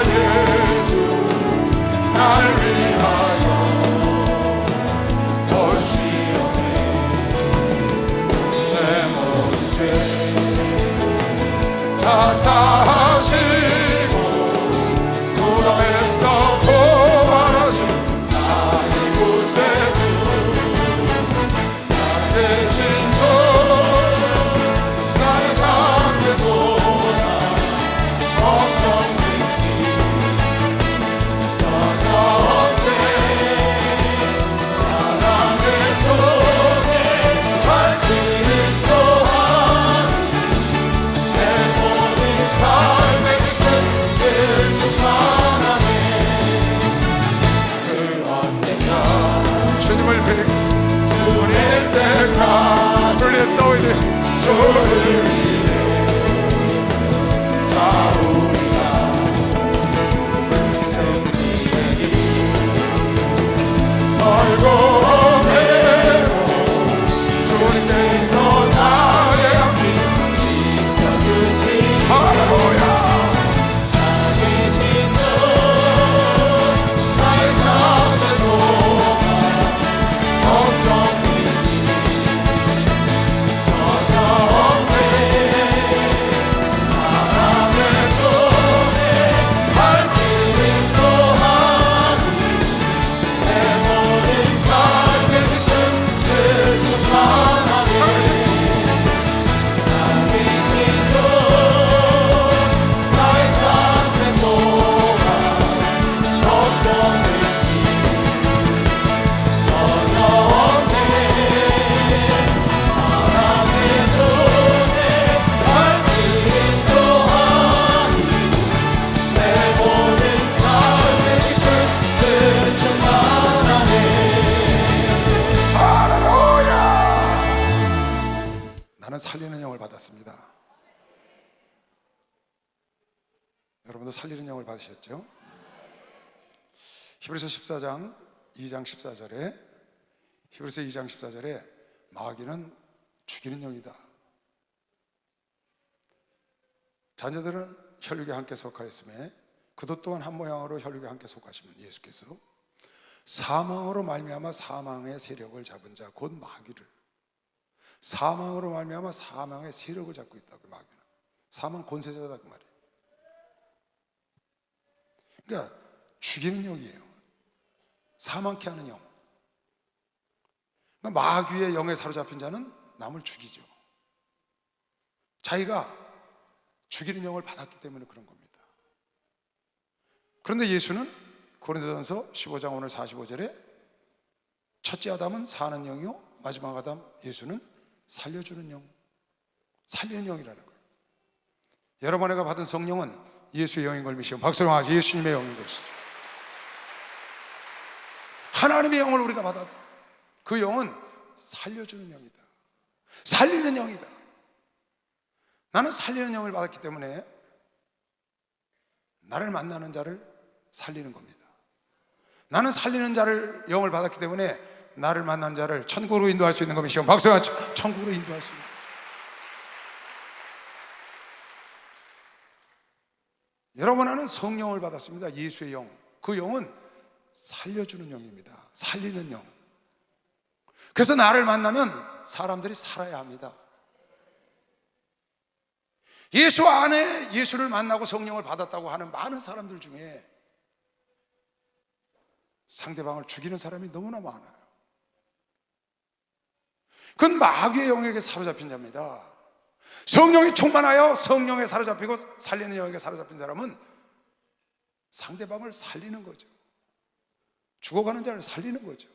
예수 날 위하여 오시오네. 내 모든 죄 다 사하시고 무덤에서 부활하신 나의 구세주 살아계신 주 나의 장래소망 걱정되지 전혀 없네. 사랑의 손에 발길을 또한 내 모든 삶의 끝을 충만하네. 그 언젠가 주님을 뵙 주님 때가 주를 위해 싸워야 돼. 주를 위해 싸우리라. 승리의 길 멀고 외로 주님께서 나의 앞길 지켜주시. 할렐루야. 계신 주 나의 참된 소망 걱정되지 전혀 없네. 사랑의 손에 발길을 또하니 내 모든 삶의 끝을 충만하네. 살아계신 주 나의 참된 소망 걱정되지 전혀 없네. 사랑의 손에 발길을 또하니 내 모든 삶의 끝을 충만하네. 할렐루야. 나는 살리는 영을 받았습니다. 여러분도 살리는 영을 받으셨죠? 히브리서 14장 2장 14절에 히브리서 2장 14절에 마귀는 죽이는 영이다. 자녀들은 혈육에 함께 속하였음에 그도 또한 한 모양으로 혈육에 함께 속하시면 예수께서 사망으로 말미암아 사망의 세력을 잡은 자 곧 마귀를 사망으로 말미암아 사망의 세력을 잡고 있다고. 마귀는 사망 권세자다 그 말이에요. 그러니까 죽이는 영이에요. 사망케 하는 영. 그러니까 마귀의 영에 사로잡힌 자는 남을 죽이죠. 자기가 죽이는 영을 받았기 때문에 그런 겁니다. 그런데 예수는 고린도전서 15장 오늘 45절에 첫째 아담은 사는 영이요 마지막 아담 예수는 살려주는 영, 살리는 영이라는 거예요. 여러분에게 받은 성령은 예수의 영인 걸 믿으시고 박수로 하시. 예수님의 영인 것이죠. 하나님의 영을 우리가 받았어. 그 영은 살려주는 영이다. 살리는 영이다. 나는 살리는 영을 받았기 때문에 나를 만나는 자를 살리는 겁니다. 나는 살리는 자를 영을 받았기 때문에 나를 만난 자를 천국으로 인도할 수 있는 겁니다. 박수로 하시. 천국으로 인도할 수 있는 거죠. 여러분 안은 성령을 받았습니다. 예수의 영. 그 영은 살려주는 영입니다. 살리는 영. 그래서 나를 만나면 사람들이 살아야 합니다. 예수 안에 예수를 만나고 성령을 받았다고 하는 많은 사람들 중에 상대방을 죽이는 사람이 너무나 많아요. 그건 마귀의 영에게 사로잡힌 자입니다. 성령이 충만하여 성령에 사로잡히고 살리는 영에게 사로잡힌 사람은 상대방을 살리는 거죠. 죽어가는 자를 살리는 거죠.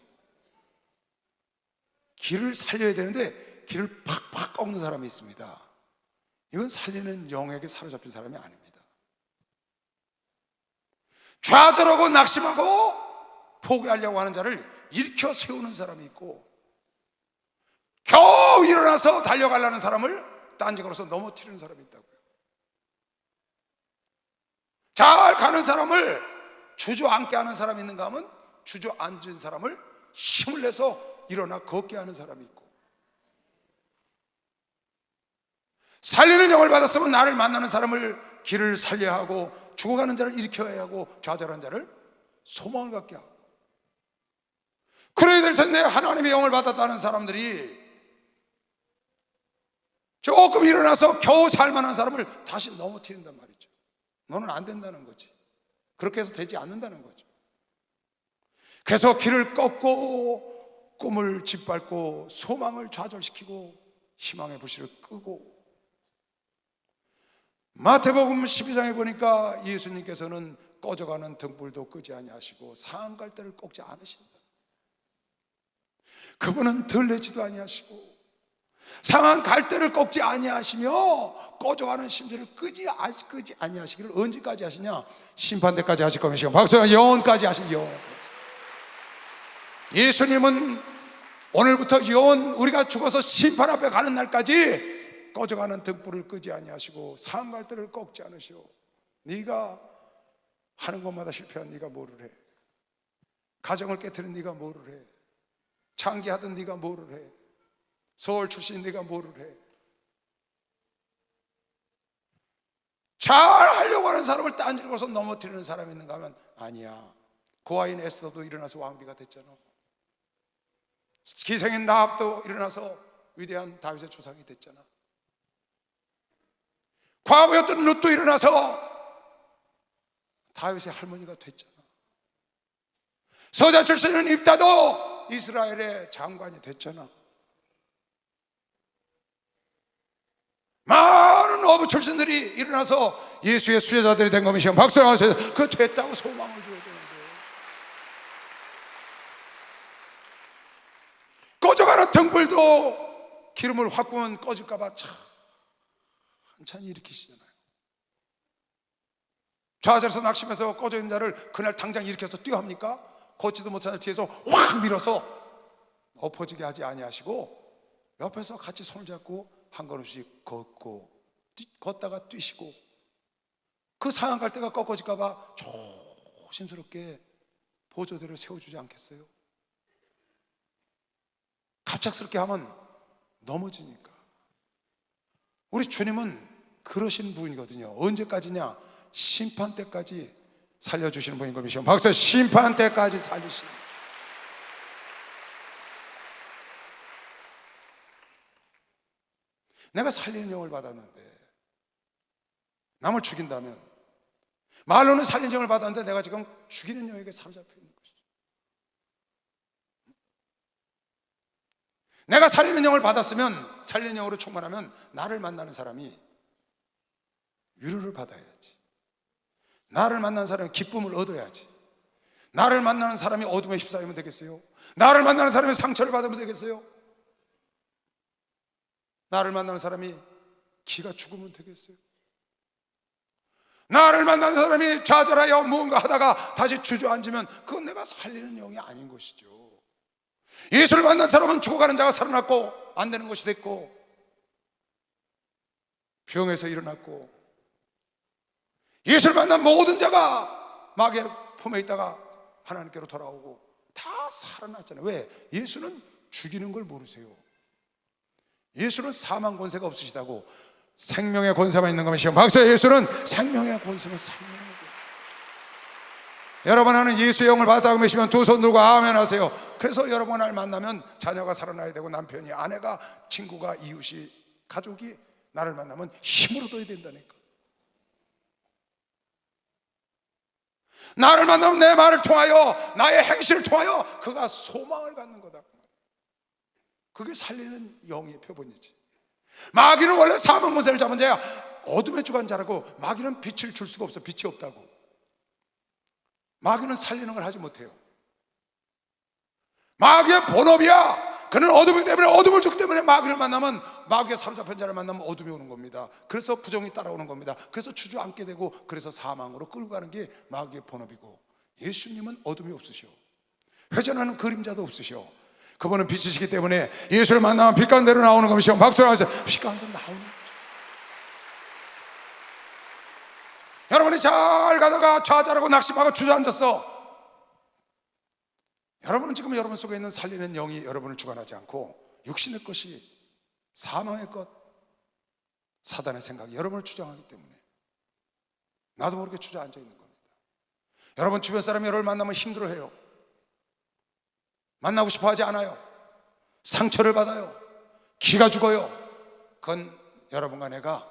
길을 살려야 되는데 길을 팍팍 꺾는 사람이 있습니다. 이건 살리는 영에게 사로잡힌 사람이 아닙니다. 좌절하고 낙심하고 포기하려고 하는 자를 일으켜 세우는 사람이 있고, 겨우 일어나서 달려가려는 사람을 딴지 걸어서 넘어뜨리는 사람이 있다고요. 잘 가는 사람을 주저앉게 하는 사람이 있는가 하면 주저앉은 사람을 힘을 내서 일어나 걷게 하는 사람이 있고, 살리는 영을 받았으면 나를 만나는 사람을 길을 살려야 하고 죽어가는 자를 일으켜야 하고, 좌절한 자를 소망을 갖게 하고. 그래야 될 텐데 하나님의 영을 받았다는 사람들이 조금 일어나서 겨우 살만한 사람을 다시 넘어뜨린단 말이죠. 너는 안 된다는 거지. 그렇게 해서 되지 않는다는 거죠. 계속 길을 꺾고 꿈을 짓밟고 소망을 좌절시키고 희망의 불씨를 끄고. 마태복음 12장에 보니까 예수님께서는 꺼져가는 등불도 끄지 아니하시고 상한 갈대를 꺾지 않으신다. 그분은 들레지도 아니하시고 상한 갈대를 꺾지 아니하시며 꺼져가는 심지를 끄지 아니하시기를 언제까지 하시냐? 심판대까지 하실 것이요. 박수가 영원까지 하신 영원까지. 예수님은 오늘부터 영원, 우리가 죽어서 심판 앞에 가는 날까지 꺼져가는 등불을 끄지 아니하시고 상한 갈대를 꺾지 않으시오. 네가 하는 것마다 실패한 네가 뭐를 해? 가정을 깨트린 네가 뭐를 해? 장기하던 네가 뭐를 해? 서울 출신 네가 뭐를 해? 잘 하려고 하는 사람을 딴지르고서 넘어뜨리는 사람이 있는가 하면 아니야. 고아인 에스더도 일어나서 왕비가 됐잖아. 기생인 라합도 일어나서 위대한 다윗의 조상이 됐잖아. 과부였던 룻도 일어나서 다윗의 할머니가 됐잖아. 서자 출신인 입다도 이스라엘의 장관이 됐잖아. 많은 어부 출신들이 일어나서 예수의 수제자들이 된 것이요. 박수 하세요. 그 됐다고 소망을 줘야 되는데, 꺼져가는 등불도 기름을 확 부으면 꺼질까봐 천천히 일으키시잖아요. 좌절해서 낙심해서 꺼져 있는 자를 그날 당장 일으켜서 뛰어 합니까? 걷지도 못하는 뒤에서 확 밀어서 엎어지게 하지 아니하시고 옆에서 같이 손을 잡고 한 걸음씩 걷다가 뛰시고, 그 상한 갈대가 꺾어질까봐 조심스럽게 보조대를 세워주지 않겠어요? 갑작스럽게 하면 넘어지니까. 우리 주님은 그러신 분이거든요. 언제까지냐? 심판 때까지 살려주시는 분인 것이죠. 박수. 심판 때까지 살리시는. 내가 살리는 영을 받았는데 남을 죽인다면, 말로는 살리는 영을 받았는데 내가 지금 죽이는 영에게 사로잡혀 있는 것이죠. 내가 살리는 영을 받았으면, 살리는 영으로 충만하면 나를 만나는 사람이 위로를 받아야지. 나를 만나는 사람이 기쁨을 얻어야지. 나를 만나는 사람이 어둠에 휩싸이면 되겠어요? 나를 만나는 사람이 상처를 받으면 되겠어요? 나를 만나는 사람이 기가 죽으면 되겠어요? 나를 만나는 사람이 좌절하여 무언가 하다가 다시 주저앉으면 그건 내가 살리는 영이 아닌 것이죠. 예수를 만난 사람은 죽어가는 자가 살아났고 안 되는 것이 됐고 병에서 일어났고, 예수를 만난 모든 자가 마귀의 품에 있다가 하나님께로 돌아오고 다 살아났잖아요. 왜? 예수는 죽이는 걸 모르세요. 예수는 사망 권세가 없으시다고, 생명의 권세만 있는 것이요. 박수. 예수는 생명의 권세는 생명의 권세. 여러분 하는 예수의 영을 받았다고 하시면 두 손 들고 아멘 하세요. 그래서 여러분을 만나면 자녀가 살아나야 되고, 남편이, 아내가, 친구가, 이웃이, 가족이 나를 만나면 힘을 얻어야 된다니까. 나를 만나면 내 말을 통하여, 나의 행실을 통하여 그가 소망을 갖는 거다. 그게 살리는 영의 표본이지. 마귀는 원래 사망 권세를 잡은 자야. 어둠에 주관 자라고. 마귀는 빛을 줄 수가 없어. 빛이 없다고. 마귀는 살리는 걸 하지 못해요. 마귀의 본업이야. 그는 어둠이기 때문에, 어둠을 주기 때문에 마귀를 만나면, 마귀에 사로잡힌 자를 만나면 어둠이 오는 겁니다. 그래서 부정이 따라오는 겁니다. 그래서 주저앉게 되고, 그래서 사망으로 끌고 가는 게 마귀의 본업이고, 예수님은 어둠이 없으셔. 회전하는 그림자도 없으셔. 그분은 빛이시기 때문에 예수를 만나면 빛 가운데로 나오는 것이요. 박수를 하세요. 빛 가운데로 나오는 거죠. 여러분이 잘 가다가 좌절하고 낙심하고 주저앉았어. 여러분은 지금 여러분 속에 있는 살리는 영이 여러분을 주관하지 않고 육신의 것이, 사망의 것, 사단의 생각이 여러분을 주장하기 때문에 나도 모르게 주저앉아 있는 겁니다. 여러분 주변 사람이 여러분을 만나면 힘들어해요. 만나고 싶어 하지 않아요. 상처를 받아요. 기가 죽어요. 그건 여러분과 내가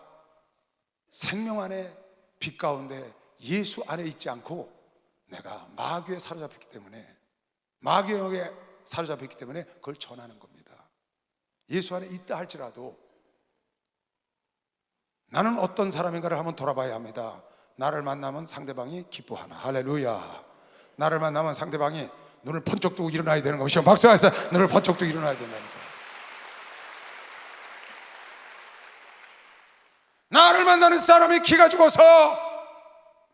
생명 안에 빛 가운데 예수 안에 있지 않고 내가 마귀에 사로잡혔기 때문에, 마귀의 영에 사로잡혔기 때문에 그걸 전하는 겁니다. 예수 안에 있다 할지라도 나는 어떤 사람인가를 한번 돌아봐야 합니다. 나를 만나면 상대방이 기뻐하나. 할렐루야. 나를 만나면 상대방이 눈을 번쩍 뜨고 일어나야 되는 것이요. 박수하세요. 눈을 번쩍 뜨고 일어나야 된다니까. 나를 만나는 사람이 기가 죽어서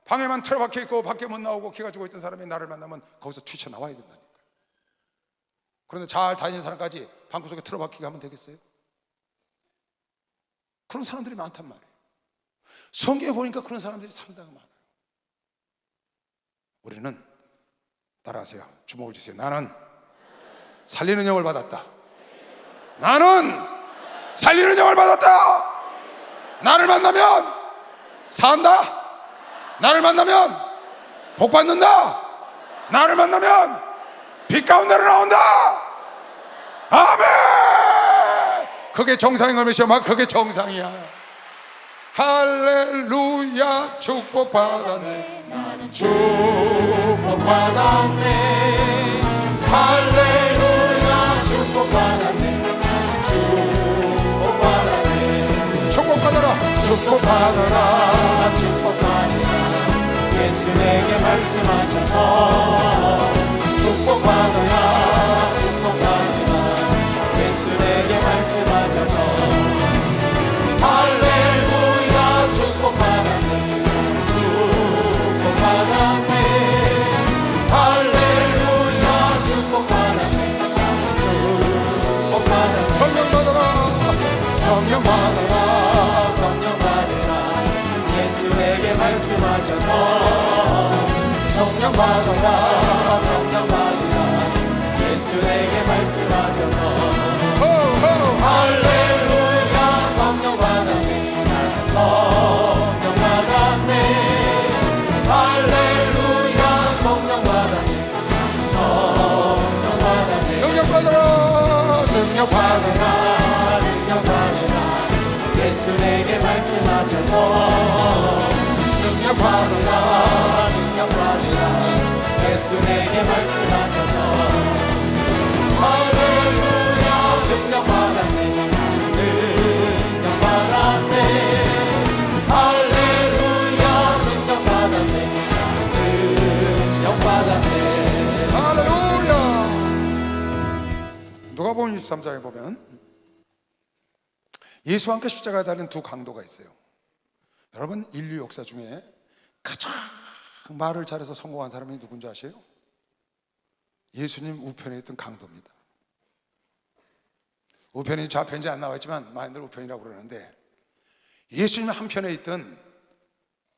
방에만 틀어박혀 있고 밖에 못 나오고 기가 죽어 있던 사람이 나를 만나면 거기서 튀쳐나와야 된다니까. 그런데 잘 다니는 사람까지 방구석에 틀어박히게 하면 되겠어요? 그런 사람들이 많단 말이에요. 성경에 보니까 그런 사람들이 상당히 많아요. 우리는 따라하세요. 주목을 주세요. 나는 살리는 영을 받았다. 나는 살리는 영을 받았다. 나를 만나면 산다. 나를 만나면 복 받는다. 나를 만나면 빛 가운데로 나온다. 아멘. 그게 정상인 걸 믿으시오. 막 그게 정상이야. 할렐루야. 축복받았네. 나는 축복받았네. 할렐루야. 축복받았네. 나는 축복받았네. 축복받아라. 축복받아라. 축복받으라. 예수 내게 말씀하셔서 축복받아라. 축복받으라. 예수 내게 말씀하셔서 할렐루야. 축복받았네. 축복받았네. 할렐루야. 축복받았네. 축복받았네. 성령 받아라. 성령 받아라. 성령 받으라. 예수 내게 말씀하셔서 성령 받아라. 성령 받으라. 예수 내게 말씀하셔서 할렐루야. 성령 받았네. 나는 성령 받았네. 할렐루야. 성령 받았네. 성령 받았네. 능력 받아라. 능력 받으라. 능력 받으라. 예수 내게 말씀하셔서 능력 받으라. 능력 받으라. 예수 내게 말씀하셔서 할렐루야. 능력 받았네. 능력 받았네. 할렐루야. 능력 받았네. 능력 받았네. 할렐루야. 누가복음 23장에 보면 예수와 함께 십자가에 달린 두 강도가 있어요. 여러분 인류 역사 중에 가장 말을 잘해서 성공한 사람이 누군지 아세요? 예수님 우편에 있던 강도입니다. 우편이 좌편인지 안 나와 있지만 많이들 우편이라고 그러는데 예수님 한편에 있던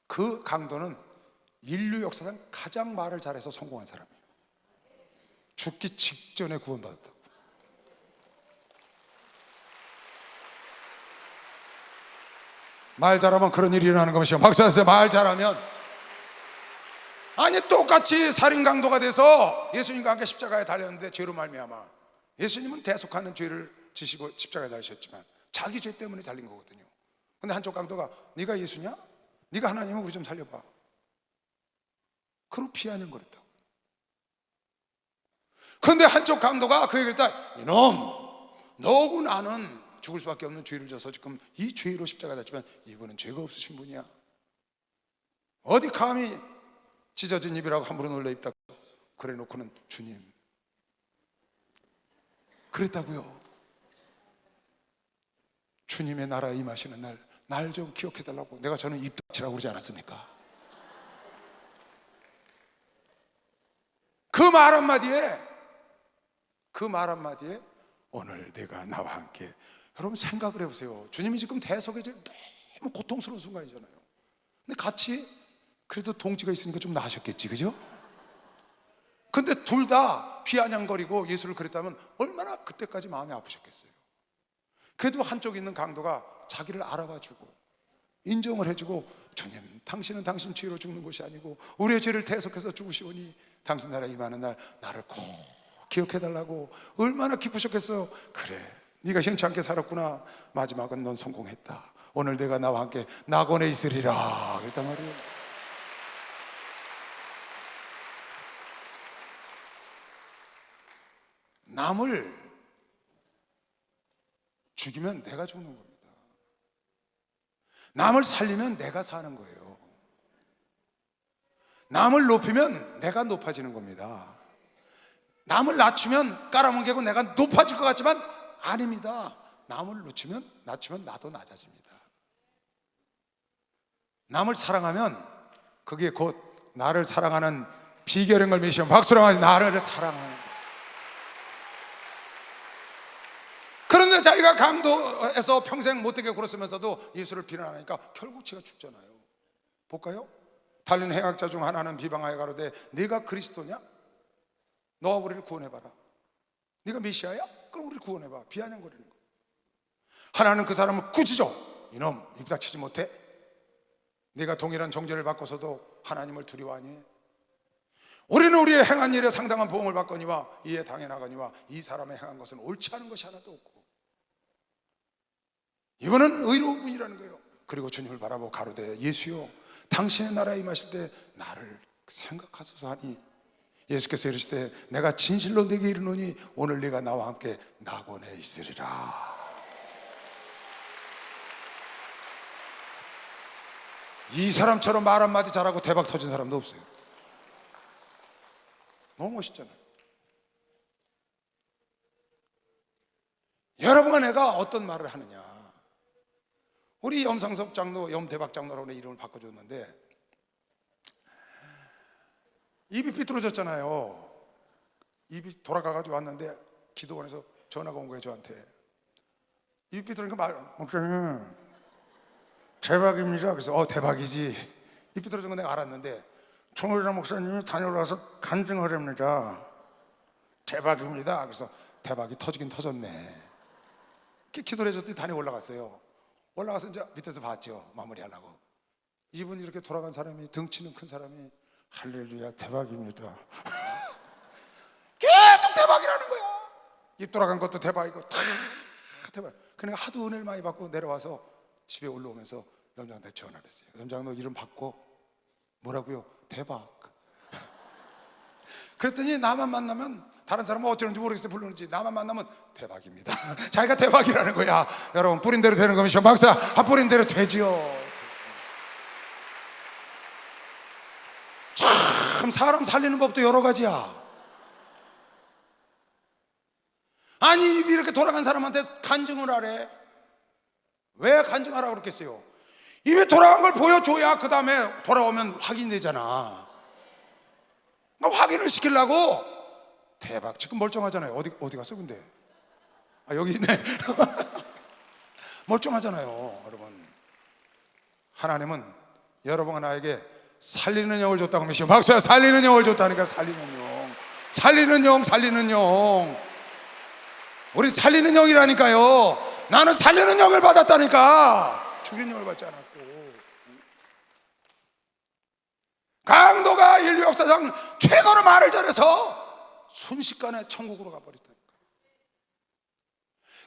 그 강도는 인류 역사상 가장 말을 잘해서 성공한 사람이에요. 죽기 직전에 구원받았다고. 말 잘하면 그런 일이 일어나는 것이요. 박수하세요. 말 잘하면. 아니 똑같이 살인 강도가 돼서 예수님과 함께 십자가에 달렸는데 죄로 말미암아 예수님은 대속하는 죄를 지시고 십자가에 달리셨지만 자기 죄 때문에 달린 거거든요. 근데 한쪽 강도가 네가 예수냐? 네가 하나님은 우리 좀 살려봐. 그로 피하는 거랬다고. 그런데 한쪽 강도가 그 얘기를 딱 이놈 너고 나는 죽을 수밖에 없는 죄를 져서 지금 이 죄로 십자가에 달렸지만 이분은 죄가 없으신 분이야. 어디 감히 찢어진 입이라고 함부로 놀려 입다 그래 놓고는 주님 그랬다고요. 주님의 나라에 임하시는 날 좀 기억해달라고 내가 저는 입닥치라고 그러지 않았습니까? 그 말 한마디에 오늘 내가 나와 함께 여러분 생각을 해보세요. 주님이 지금 대속의 제일 너무 고통스러운 순간이잖아요. 근데 같이 그래도 동지가 있으니까 좀 나으셨겠지, 그죠? 근데 둘 다 비아냥거리고 예수를 그랬다면 얼마나 그때까지 마음이 아프셨겠어요. 그래도 한쪽에 있는 강도가 자기를 알아봐주고 인정을 해주고, 주님, 당신은 당신 죄로 죽는 것이 아니고 우리의 죄를 대속해서 죽으시오니 당신 나라 임하는 날 나를 꼭 기억해달라고 얼마나 기쁘셨겠어요. 그래, 네가 형치 않게 살았구나. 마지막은 넌 성공했다. 오늘 내가 나와 함께 낙원에 있으리라 그랬단 말이에요. 남을 죽이면 내가 죽는 겁니다. 남을 살리면 내가 사는 거예요. 남을 높이면 내가 높아지는 겁니다. 남을 낮추면 깔아뭉개고 내가 높아질 것 같지만 아닙니다. 남을 낮추면 나도 낮아집니다. 남을 사랑하면 그게 곧 나를 사랑하는 비결인 걸 믿으시면 박수로 하시. 나를 사랑하는. 그런데 자기가 강도에서 평생 못되게 굴었으면서도 예수를 비난하니까 결국 지가 죽잖아요. 볼까요? 달린 행악자 중 하나는 비방하여 가로되 네가 그리스도냐? 너와 우리를 구원해봐라. 네가 메시아야? 그럼 우리를 구원해봐. 비아냥거리는 거예요. 하나는 그 사람을 꾸짖어. 이놈 입 닥치지 못해? 네가 동일한 정죄를 받고서도 하나님을 두려워하니? 우리는 우리의 행한 일에 상당한 보응을 받거니와 이에 당연하거니와 이 사람의 행한 것은 옳지 않은 것이 하나도 없고 이거는 의로운 분이라는 거예요. 그리고 주님을 바라보고 가로되 예수여 당신의 나라에 임하실 때 나를 생각하소서 하니 예수께서 이르시되 내가 진실로 네게 이르노니 오늘 네가 나와 함께 낙원에 있으리라. 이 사람처럼 말 한마디 잘하고 대박 터진 사람도 없어요. 너무 멋있잖아요. 여러분과 내가 어떤 말을 하느냐. 우리 염상섭 장로, 염대박 장로라고 내 이름을 바꿔줬는데 입이 삐뚤어졌잖아요. 입이 돌아가가지고 왔는데 기도원에서 전화가 온 거예요. 저한테. 입이 삐뚤어지니까 목사님 대박입니다. 그래서 대박이지. 입 삐뚤어진 건 내가 알았는데 총회장 목사님이 다녀오러 와서 간증하랍니다. 대박입니다. 그래서 대박이 터지긴 터졌네. 기도를 해줬더니 단에 올라갔어요. 올라가서 이제 밑에서 봤죠. 마무리하려고. 이분이 이렇게 돌아간 사람이, 덩치는 큰 사람이 할렐루야 대박입니다. 계속 대박이라는 거야. 입 돌아간 것도 대박이고 다 대박. 그러니까 하도 은혜를 많이 받고 내려와서 집에 올라오면서 염장한테 전화를 했어요. 염장 너 이름 바꿔. 뭐라고요? 대박. 그랬더니 나만 만나면 다른 사람은 어쩌는지 모르겠어요. 부르는지 나만 만나면 대박입니다. 자기가 대박이라는 거야. 여러분 뿌린 대로 되는 거면 시험 박사 뿌린 대로 되지요. 참 사람 살리는 법도 여러 가지야. 아니 입이 이렇게 돌아간 사람한테 간증을 하래. 왜 간증하라고 그랬겠어요? 입에 돌아간 걸 보여줘야 그 다음에 돌아오면 확인되잖아. 확인을 시키려고 대박. 지금 멀쩡하잖아요. 어디 갔어 근데? 여기 있네. 멀쩡하잖아요. 여러분 하나님은 여러분과 나에게 살리는 영을 줬다고 하시오. 박수야. 살리는 영을 줬다니까. 살리는 영. 우리 살리는 영이라니까요. 나는 살리는 영을 받았다니까. 죽이는 영을 받지 않았고. 강도가 인류 역사상 최고로 말을 잘해서 순식간에 천국으로 가버렸다니까.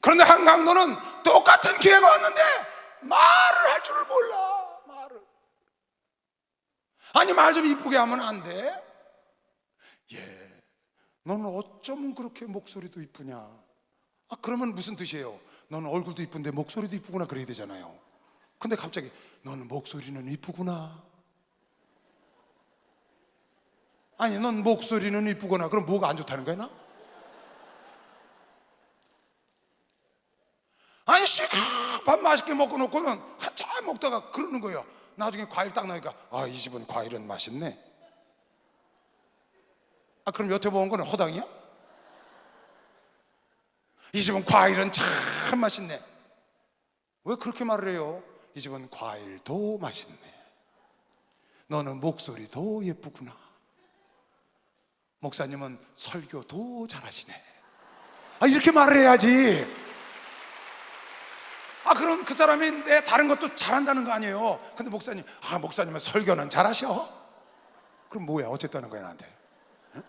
그런데 한 강도는 똑같은 기회가 왔는데 말을 할 줄을 몰라. 아니 말 좀 이쁘게 하면 안 돼? 너는 어쩌면 그렇게 목소리도 이쁘냐? 그러면 무슨 뜻이에요? 너는 얼굴도 이쁜데 목소리도 이쁘구나 그래야 되잖아요. 근데 갑자기 너는 목소리는 이쁘구나. 아니 넌 목소리는 이쁘구나. 그럼 뭐가 안 좋다는 거야 나? 아니 밥 맛있게 먹고 놓고는 한참 먹다가 그러는 거예요. 나중에 과일 딱 나니까 이 집은 과일은 맛있네. 그럼 여태 먹은 거는 허당이야? 이 집은 과일은 참 맛있네. 왜 그렇게 말을 해요? 이 집은 과일도 맛있네. 너는 목소리도 예쁘구나. 목사님은 설교도 잘하시네. 이렇게 말을 해야지. 그럼 그 사람이 내 다른 것도 잘한다는 거 아니에요. 근데 목사님은 설교는 잘하셔? 그럼 뭐야, 어쨌다는 거야 나한테? 응?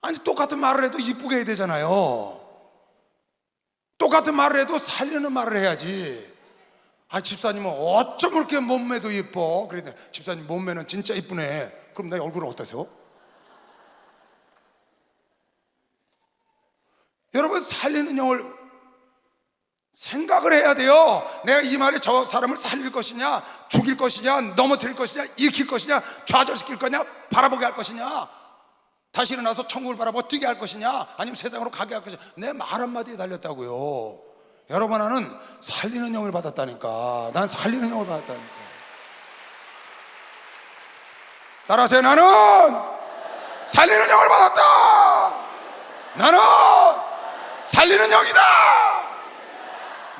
아니, 똑같은 말을 해도 이쁘게 해야 되잖아요. 똑같은 말을 해도 살리는 말을 해야지. 집사님은 어쩜 그렇게 몸매도 예뻐? 그랬더니 집사님 몸매는 진짜 이쁘네. 그럼 내 얼굴은 어떠세요? 여러분, 살리는 영을 생각을 해야 돼요. 내가 이 말에 저 사람을 살릴 것이냐, 죽일 것이냐, 넘어뜨릴 것이냐, 일으킬 것이냐, 좌절시킬 거냐, 바라보게 할 것이냐, 다시 일어나서 천국을 바라보고 뛰게 할 것이냐, 아니면 세상으로 가게 할 것이냐. 내 말 한마디에 달렸다고요. 여러분, 나는 살리는 영을 받았다니까. 난 살리는 영을 받았다니까. 따라하세요. 나는 살리는 영을 받았다. 나는 살리는 영이다.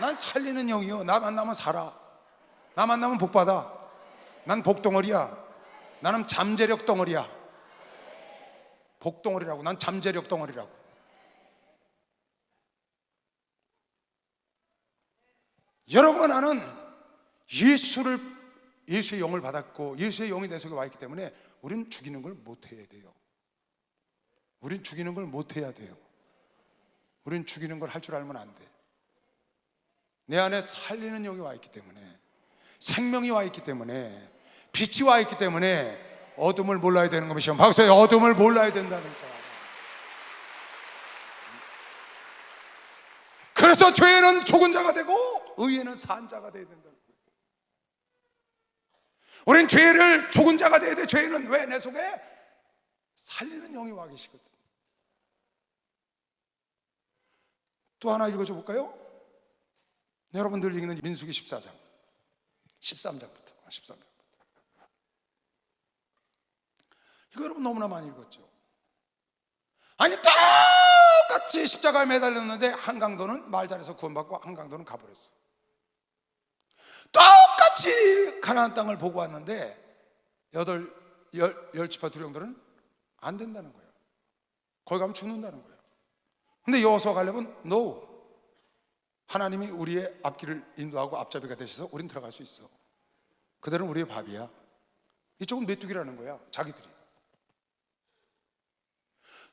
난 살리는 영이요. 나 만나면 살아. 나 만나면 복받아. 난 복덩어리야. 나는 잠재력 덩어리야. 복덩어리라고. 난 잠재력 덩어리라고. 여러분, 나는 예수의 영을 받았고 예수의 영이 내 속에 와 있기 때문에 우린 죽이는 걸 못해야 돼요. 우린 죽이는 걸 못해야 돼요. 우린 죽이는 걸 할 줄 알면 안 돼. 내 안에 살리는 영이 와 있기 때문에, 생명이 와 있기 때문에, 빛이 와 있기 때문에 어둠을 몰라야 되는 것이요. 박수에 어둠을 몰라야 된다는 거야. 그래서 죄는 죽은 자가 되고 의에는 산 자가 되어야 된다는 거예요. 우린 죄를 죽은 자가 되어야 돼. 죄는 왜? 내 속에 살리는 영이 와 계시거든. 또 하나 읽어줘 볼까요? 여러분들 읽는 민수기 13장 13장부터 이거 여러분 너무나 많이 읽었죠. 아니, 똑같이 십자가에 매달렸는데 한강도는 말 잘해서 구원받고 한강도는 가버렸어. 똑같이 가나안 땅을 보고 왔는데 열 지파 두령들은 안 된다는 거예요. 거기 가면 죽는다는 거예요. 근데 여호수아 갈렙은 no, 하나님이 우리의 앞길을 인도하고 앞잡이가 되셔서 우린 들어갈 수 있어. 그들은 우리의 밥이야. 이쪽은 메뚜기라는 거야, 자기들이.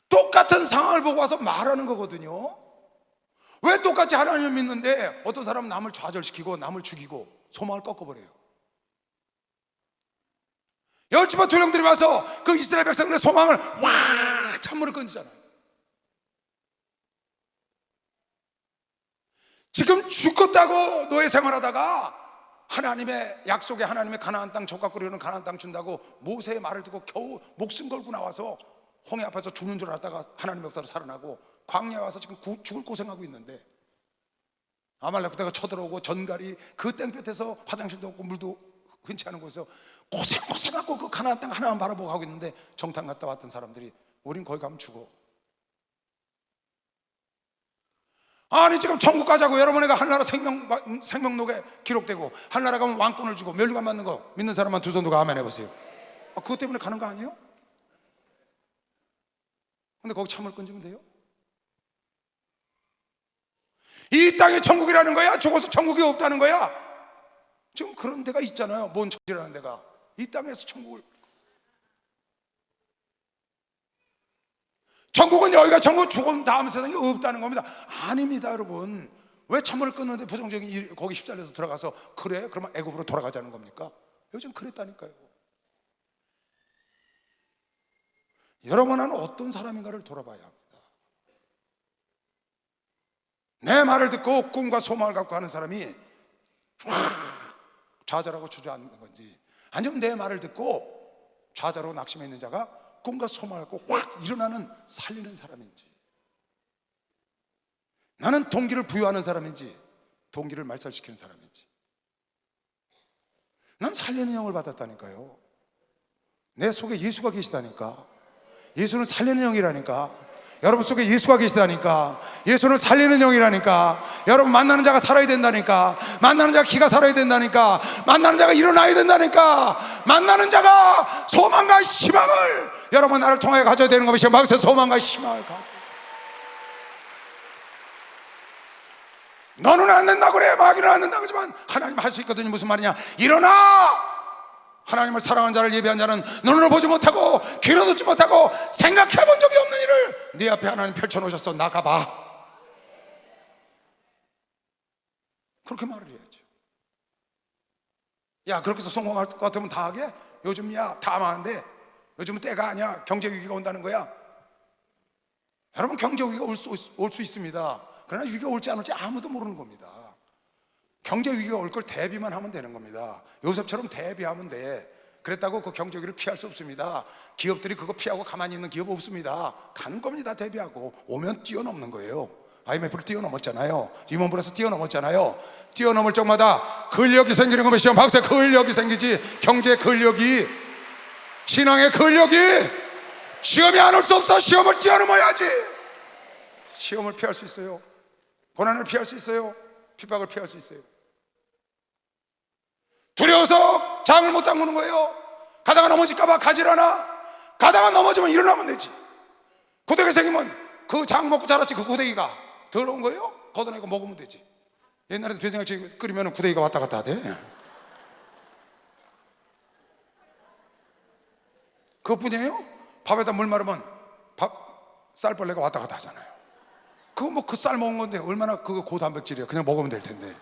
똑같은 상황을 보고 와서 말하는 거거든요. 왜 똑같이 하나님을 믿는데 어떤 사람은 남을 좌절시키고 남을 죽이고 소망을 꺾어버려요. 열 지파 두령들이 와서 그 이스라엘 백성들의 소망을 찬물을 건지잖아요. 지금 죽겠다고 노예 생활하다가 하나님의 약속의 하나님의 가나안 땅, 족각거리는 가나안 땅 준다고 모세의 말을 듣고 겨우 목숨 걸고 나와서 홍해 앞에서 죽는 줄 알았다가 하나님의 역사로 살아나고 광야에 와서 지금 죽을 고생하고 있는데 아말렉 부대가 쳐들어오고 전갈이 그 땡볕에서 화장실도 없고 물도 흔치 않은 곳에서 고생하고 그 가나안 땅 하나만 바라보고 하고 있는데 정탐 갔다 왔던 사람들이 우린 거기 가면 죽어. 아니, 지금 천국 가자고 여러분에게 한나라 생명록에 기록되고 한나라 가면 왕권을 주고 멸류관 받는 거 믿는 사람만 두 손 들고 아멘 해보세요. 그것 때문에 가는 거 아니에요? 근데 거기 참을 건지면 돼요? 이 땅이 천국이라는 거야? 죽어서 천국이 없다는 거야? 지금 그런 데가 있잖아요. 뭔 천지라는 데가. 이 땅에서 천국은 여기가 천국, 죽은 다음 세상이 없다는 겁니다. 아닙니다, 여러분. 왜 참을 끊는데 부정적인 일, 거기 휩쓸려서 들어가서 그래? 그러면 애굽으로 돌아가자는 겁니까? 요즘 그랬다니까요. 여러분은 어떤 사람인가를 돌아봐야 합니다. 내 말을 듣고 꿈과 소망을 갖고 하는 사람이 좌절하고 주저앉는 건지, 아니면 내 말을 듣고 좌절하고 낙심해 있는 자가 꿈과 소망을 갖고 확 일어나는 살리는 사람인지, 나는 동기를 부여하는 사람인지 동기를 말살시키는 사람인지. 난 살리는 영을 받았다니까요. 내 속에 예수가 계시다니까. 예수는 살리는 영이라니까. 여러분 속에 예수가 계시다니까. 예수는 살리는 영이라니까. 여러분 만나는 자가 살아야 된다니까. 만나는 자가 기가 살아야 된다니까. 만나는 자가 일어나야 된다니까. 만나는 자가 소망과 희망을 여러분 나를 통해 가져야 되는 것이 마음에서 소망과 희망을 가져. 너는 안 된다고 그래, 마귀는 안 된다고 하지만 하나님 할 수 있거든요. 무슨 말이냐? 일어나! 하나님을 사랑하는 자를 예비한 자는 눈으로 보지 못하고 귀로 듣지 못하고 생각해 본 적이 없는 일을 네 앞에 하나님 펼쳐놓으셨어. 나가봐. 그렇게 말을 해야죠. 야, 그렇게 해서 성공할 것 같으면 다 하게? 요즘 다 망한데 요즘은 때가 아니야. 경제 위기가 온다는 거야. 여러분, 경제 위기가 올 수 있습니다. 그러나 위기가 올지 안 올지 아무도 모르는 겁니다. 경제 위기가 올 걸 대비만 하면 되는 겁니다. 요셉처럼 대비하면 돼. 그랬다고 그 경제 위기를 피할 수 없습니다. 기업들이 그거 피하고 가만히 있는 기업 없습니다. 가는 겁니다. 대비하고 오면 뛰어넘는 거예요. IMF를 뛰어넘었잖아요. 리먼 브라더스 뛰어넘었잖아요. 뛰어넘을 적마다 근력이 생기는 거면 시험 박사의 근력이 생기지. 경제의 근력이, 신앙의 근력이. 시험이 안 올 수 없어. 시험을 뛰어넘어야지. 시험을 피할 수 있어요. 고난을 피할 수 있어요. 핍박을 피할 수 있어요. 두려워서 장을 못 담그는 거예요. 가다가 넘어질까봐 가질 않아. 가다가 넘어지면 일어나면 되지. 고데기 생기면 그 장 먹고 자랐지. 그 고데기가 더러운 거예요? 걷어내고 먹으면 되지. 옛날에 된장찌개 끓이면 고데기가 왔다 갔다 하대. 그것뿐이에요? 밥에다 물 마르면 쌀벌레가 왔다 갔다 하잖아요. 그거 뭐 그 쌀 먹은 건데 얼마나 그거 고단백질이야. 그냥 먹으면 될 텐데.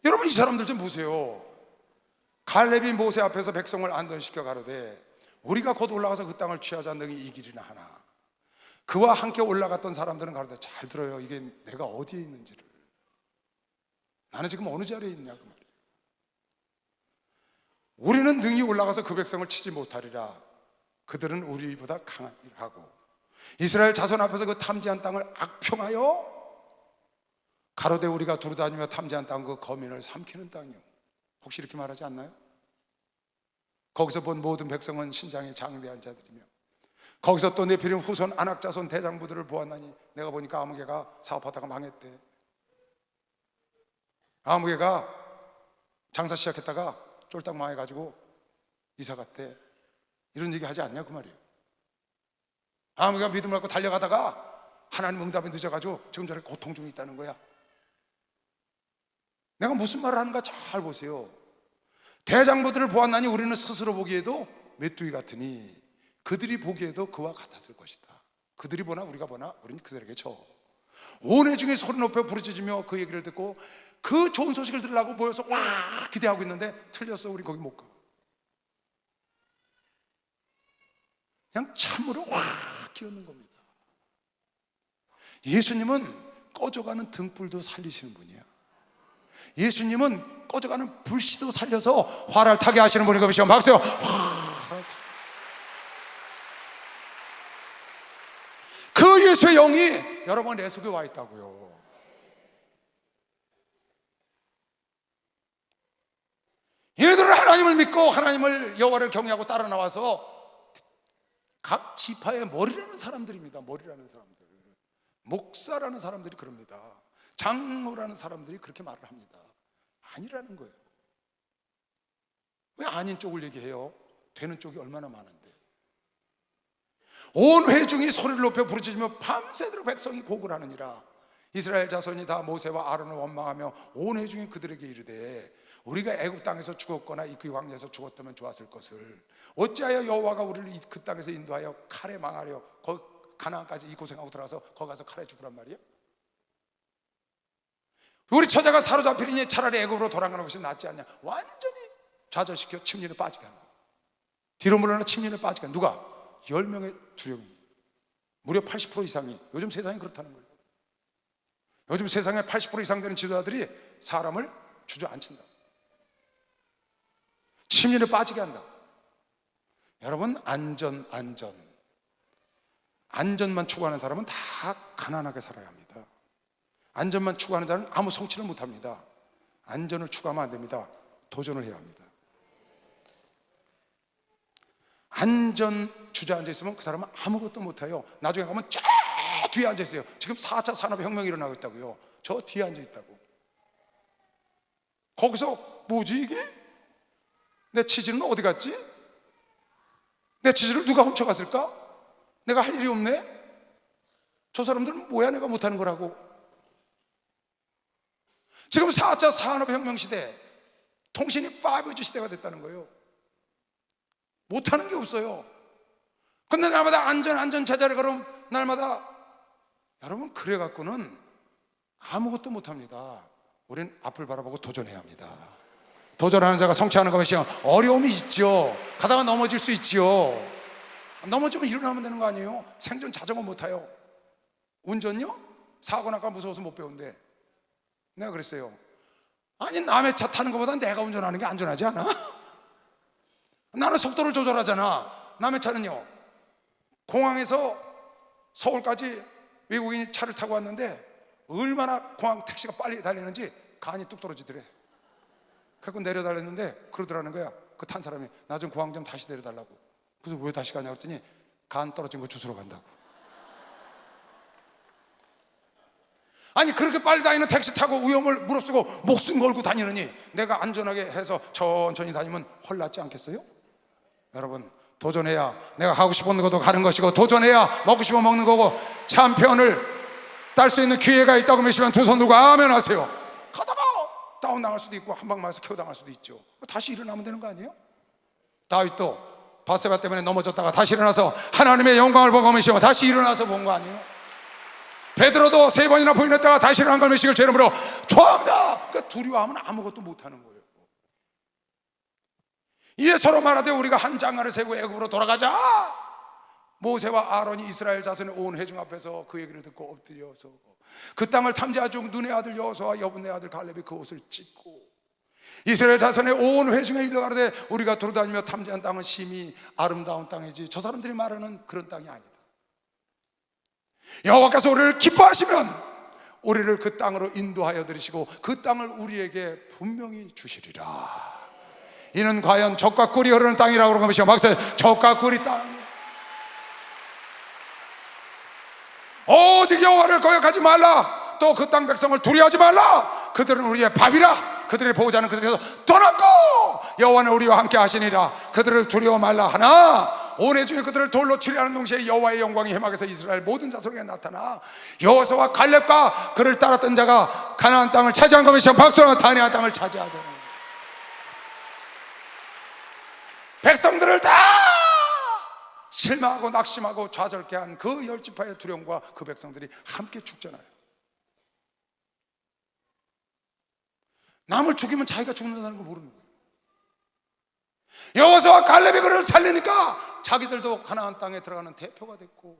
여러분, 이 사람들 좀 보세요. 갈렙이 모세 앞에서 백성을 안전시켜 가로되 우리가 곧 올라가서 그 땅을 취하자. 너희 이 길이나 하나. 그와 함께 올라갔던 사람들은 가로되 잘 들어요. 이게 내가 어디에 있는지를. 나는 지금 어느 자리에 있냐 그 말이에요. 우리는 능히 올라가서 그 백성을 치지 못하리라. 그들은 우리보다 강한 일을 하고 이스라엘 자손 앞에서 그 탐지한 땅을 악평하여 가로되 우리가 두루다니며 탐지한 땅 그 거민을 삼키는 땅이요. 혹시 이렇게 말하지 않나요? 거기서 본 모든 백성은 신장에 장대한 자들이며 거기서 또 네피림 후손 안악자손 대장부들을 보았나니 내가 보니까 아무개가 사업하다가 망했대. 아무개가 장사 시작했다가 쫄딱 망해가지고 이사 갔대. 이런 얘기 하지 않냐 그 말이에요. 아무개가 믿음을 갖고 달려가다가 하나님 응답이 늦어가지고 지금 저렇게 고통 중에 있다는 거야. 내가 무슨 말을 하는가 잘 보세요. 대장부들을 보았나니 우리는 스스로 보기에도 메뚜기 같으니 그들이 보기에도 그와 같았을 것이다. 그들이 보나 우리가 보나 우리는 그들에게 져. 온 회중이 소리 높여 부르짖으며 그 얘기를 듣고 그 좋은 소식을 들으려고 모여서 와 기대하고 있는데 틀렸어. 우리 거기 못 가. 그냥 참으로 확 끼얹는 겁니다. 예수님은 꺼져가는 등불도 살리시는 분이야. 예수님은 꺼져가는 불씨도 살려서 화를 타게 하시는 분인 것이요. 박수요. 그 예수의 영이 여러분 내 속에 와 있다고요. 얘네들은 하나님을 믿고 하나님을 여호와를 경외하고 따라 나와서 각 지파의 머리라는 사람들입니다. 머리라는 사람들. 목사라는 사람들이 그럽니다. 장로라는 사람들이 그렇게 말을 합니다. 아니라는 거예요. 왜 아닌 쪽을 얘기해요? 되는 쪽이 얼마나 많은데. 온 회중이 소리를 높여 부르짖으며 밤새도록 백성이 곡을 하느니라. 이스라엘 자손이 다 모세와 아론을 원망하며 온 회중이 그들에게 이르되 우리가 애굽 땅에서 죽었거나 이 그 광야에서 죽었다면 좋았을 것을 어찌하여 여호와가 우리를 그 땅에서 인도하여 칼에 망하려 가나안까지 이 고생하고 들어가서 거기 가서 칼에 죽으란 말이야? 우리 처자가 사로잡히니 차라리 애굽으로 돌아가는 것이 낫지 않냐. 완전히 좌절시켜 침륜에 빠지게 하는 거야. 뒤로 물러나 침륜에 빠지게 하는 누가? 10명의 두령이 무려 80% 이상이. 요즘 세상이 그렇다는 거예요. 요즘 세상에 80% 이상 되는 지도자들이 사람을 주저앉힌다. 침륜에 빠지게 한다. 여러분, 안전만 추구하는 사람은 다 가난하게 살아야 합니다. 안전만 추구하는 자는 아무 성취를 못합니다. 안전을 추구하면 안 됩니다. 도전을 해야 합니다. 안전 주저앉아 있으면 그 사람은 아무것도 못해요. 나중에 가면 저 뒤에 앉아 있어요. 지금 4차 산업혁명이 일어나고 있다고요. 저 뒤에 앉아 있다고. 거기서 뭐지 이게? 내 치즈는 어디 갔지? 내 치즈를 누가 훔쳐갔을까? 내가 할 일이 없네? 저 사람들은 뭐야 내가 못하는 거라고. 지금 4차 산업혁명 시대, 통신이 5G 시대가 됐다는 거예요. 못하는 게 없어요. 근데 날마다 안전 제자리 걸음 날마다, 여러분 그래 갖고는 아무것도 못합니다. 우린 앞을 바라보고 도전해야 합니다. 도전하는 자가 성취하는 것이 어려움이 있죠. 가다가 넘어질 수 있지요. 넘어지면 일어나면 되는 거 아니에요? 생존 자전거 못 타요. 운전요? 사고 나까 무서워서 못 배운대. 내가 그랬어요. 아니 남의 차 타는 것보다 내가 운전하는 게 안전하지 않아? 나는 속도를 조절하잖아. 남의 차는요, 공항에서 서울까지 외국인이 차를 타고 왔는데 얼마나 공항 택시가 빨리 달리는지 간이 뚝 떨어지더래. 그래서 내려달랬는데 그러더라는 거야. 그 탄 사람이 나 좀 공항 좀 다시 내려달라고. 그래서 왜 다시 가냐고 했더니 간 떨어진 거 주스러 간다고. 아니 그렇게 빨리 다니는 택시 타고 위험을 무릅쓰고 목숨 걸고 다니느니 내가 안전하게 해서 천천히 다니면 헐났지 않겠어요? 여러분 도전해야 내가 하고 싶은 것도 가는 것이고, 도전해야 먹고 싶어 먹는 거고, 참편을 딸 수 있는 기회가 있다고 믿으시면 두 손 들고 아멘 하세요. 가다가 다운 당할 수도 있고 한 방 맞아서 켜 당할 수도 있죠. 다시 일어나면 되는 거 아니에요? 다윗도 바세바 때문에 넘어졌다가 다시 일어나서 하나님의 영광을 보고 계시고 다시 일어나서 본 거 아니에요? 베드로도 3번이나 부인했다가 다시 일어난 걸 믿으시길 제 이름으로 축원합니다. 그러니까 두려워하면 아무것도 못하는 거예요. 이에 서로 말하되 우리가 한 장가를 세고 애굽으로 돌아가자. 모세와 아론이 이스라엘 자손의 온 회중 앞에서 그 얘기를 듣고 엎드려서 그 땅을 탐지하 중 눈의 아들 여호수아와 여분의 아들 갈렙이 그 옷을 찢고 이스라엘 자손의 온 회중에 일러 가로되 우리가 돌아다니며 탐지한 땅은 심히 아름다운 땅이지 저 사람들이 말하는 그런 땅이 아니다. 여호와께서 우리를 기뻐하시면 우리를 그 땅으로 인도하여 들이시고 그 땅을 우리에게 분명히 주시리라. 이는 과연 젖과 꿀이 흐르는 땅이라고 그런 것이요. 막상 젖과 꿀이 땅. 오직 여호와를 거역하지 말라. 또 그 땅 백성을 두려워하지 말라. 그들은 우리의 밥이라. 그들의 보호자는 그들에서 떠났고 여호와는 우리와 함께 하시니라. 그들을 두려워 말라 하나 온 회중에 그들을 돌로 치려하는 동시에 여호와의 영광이 해막에서 이스라엘 모든 자손에게 나타나 여호수아와 갈렙과 그를 따랐던 자가 가나안 땅을 차지한 것이 박수랑 다니아 땅을 차지하잖아요. 백성들을 다 실망하고 낙심하고 좌절케 한 그 10지파의 두려움과 그 백성들이 함께 죽잖아요. 남을 죽이면 자기가 죽는다는 걸 모르는 거예요. 여호수아와 갈렙이 그를 살리니까 자기들도 가나안 땅에 들어가는 대표가 됐고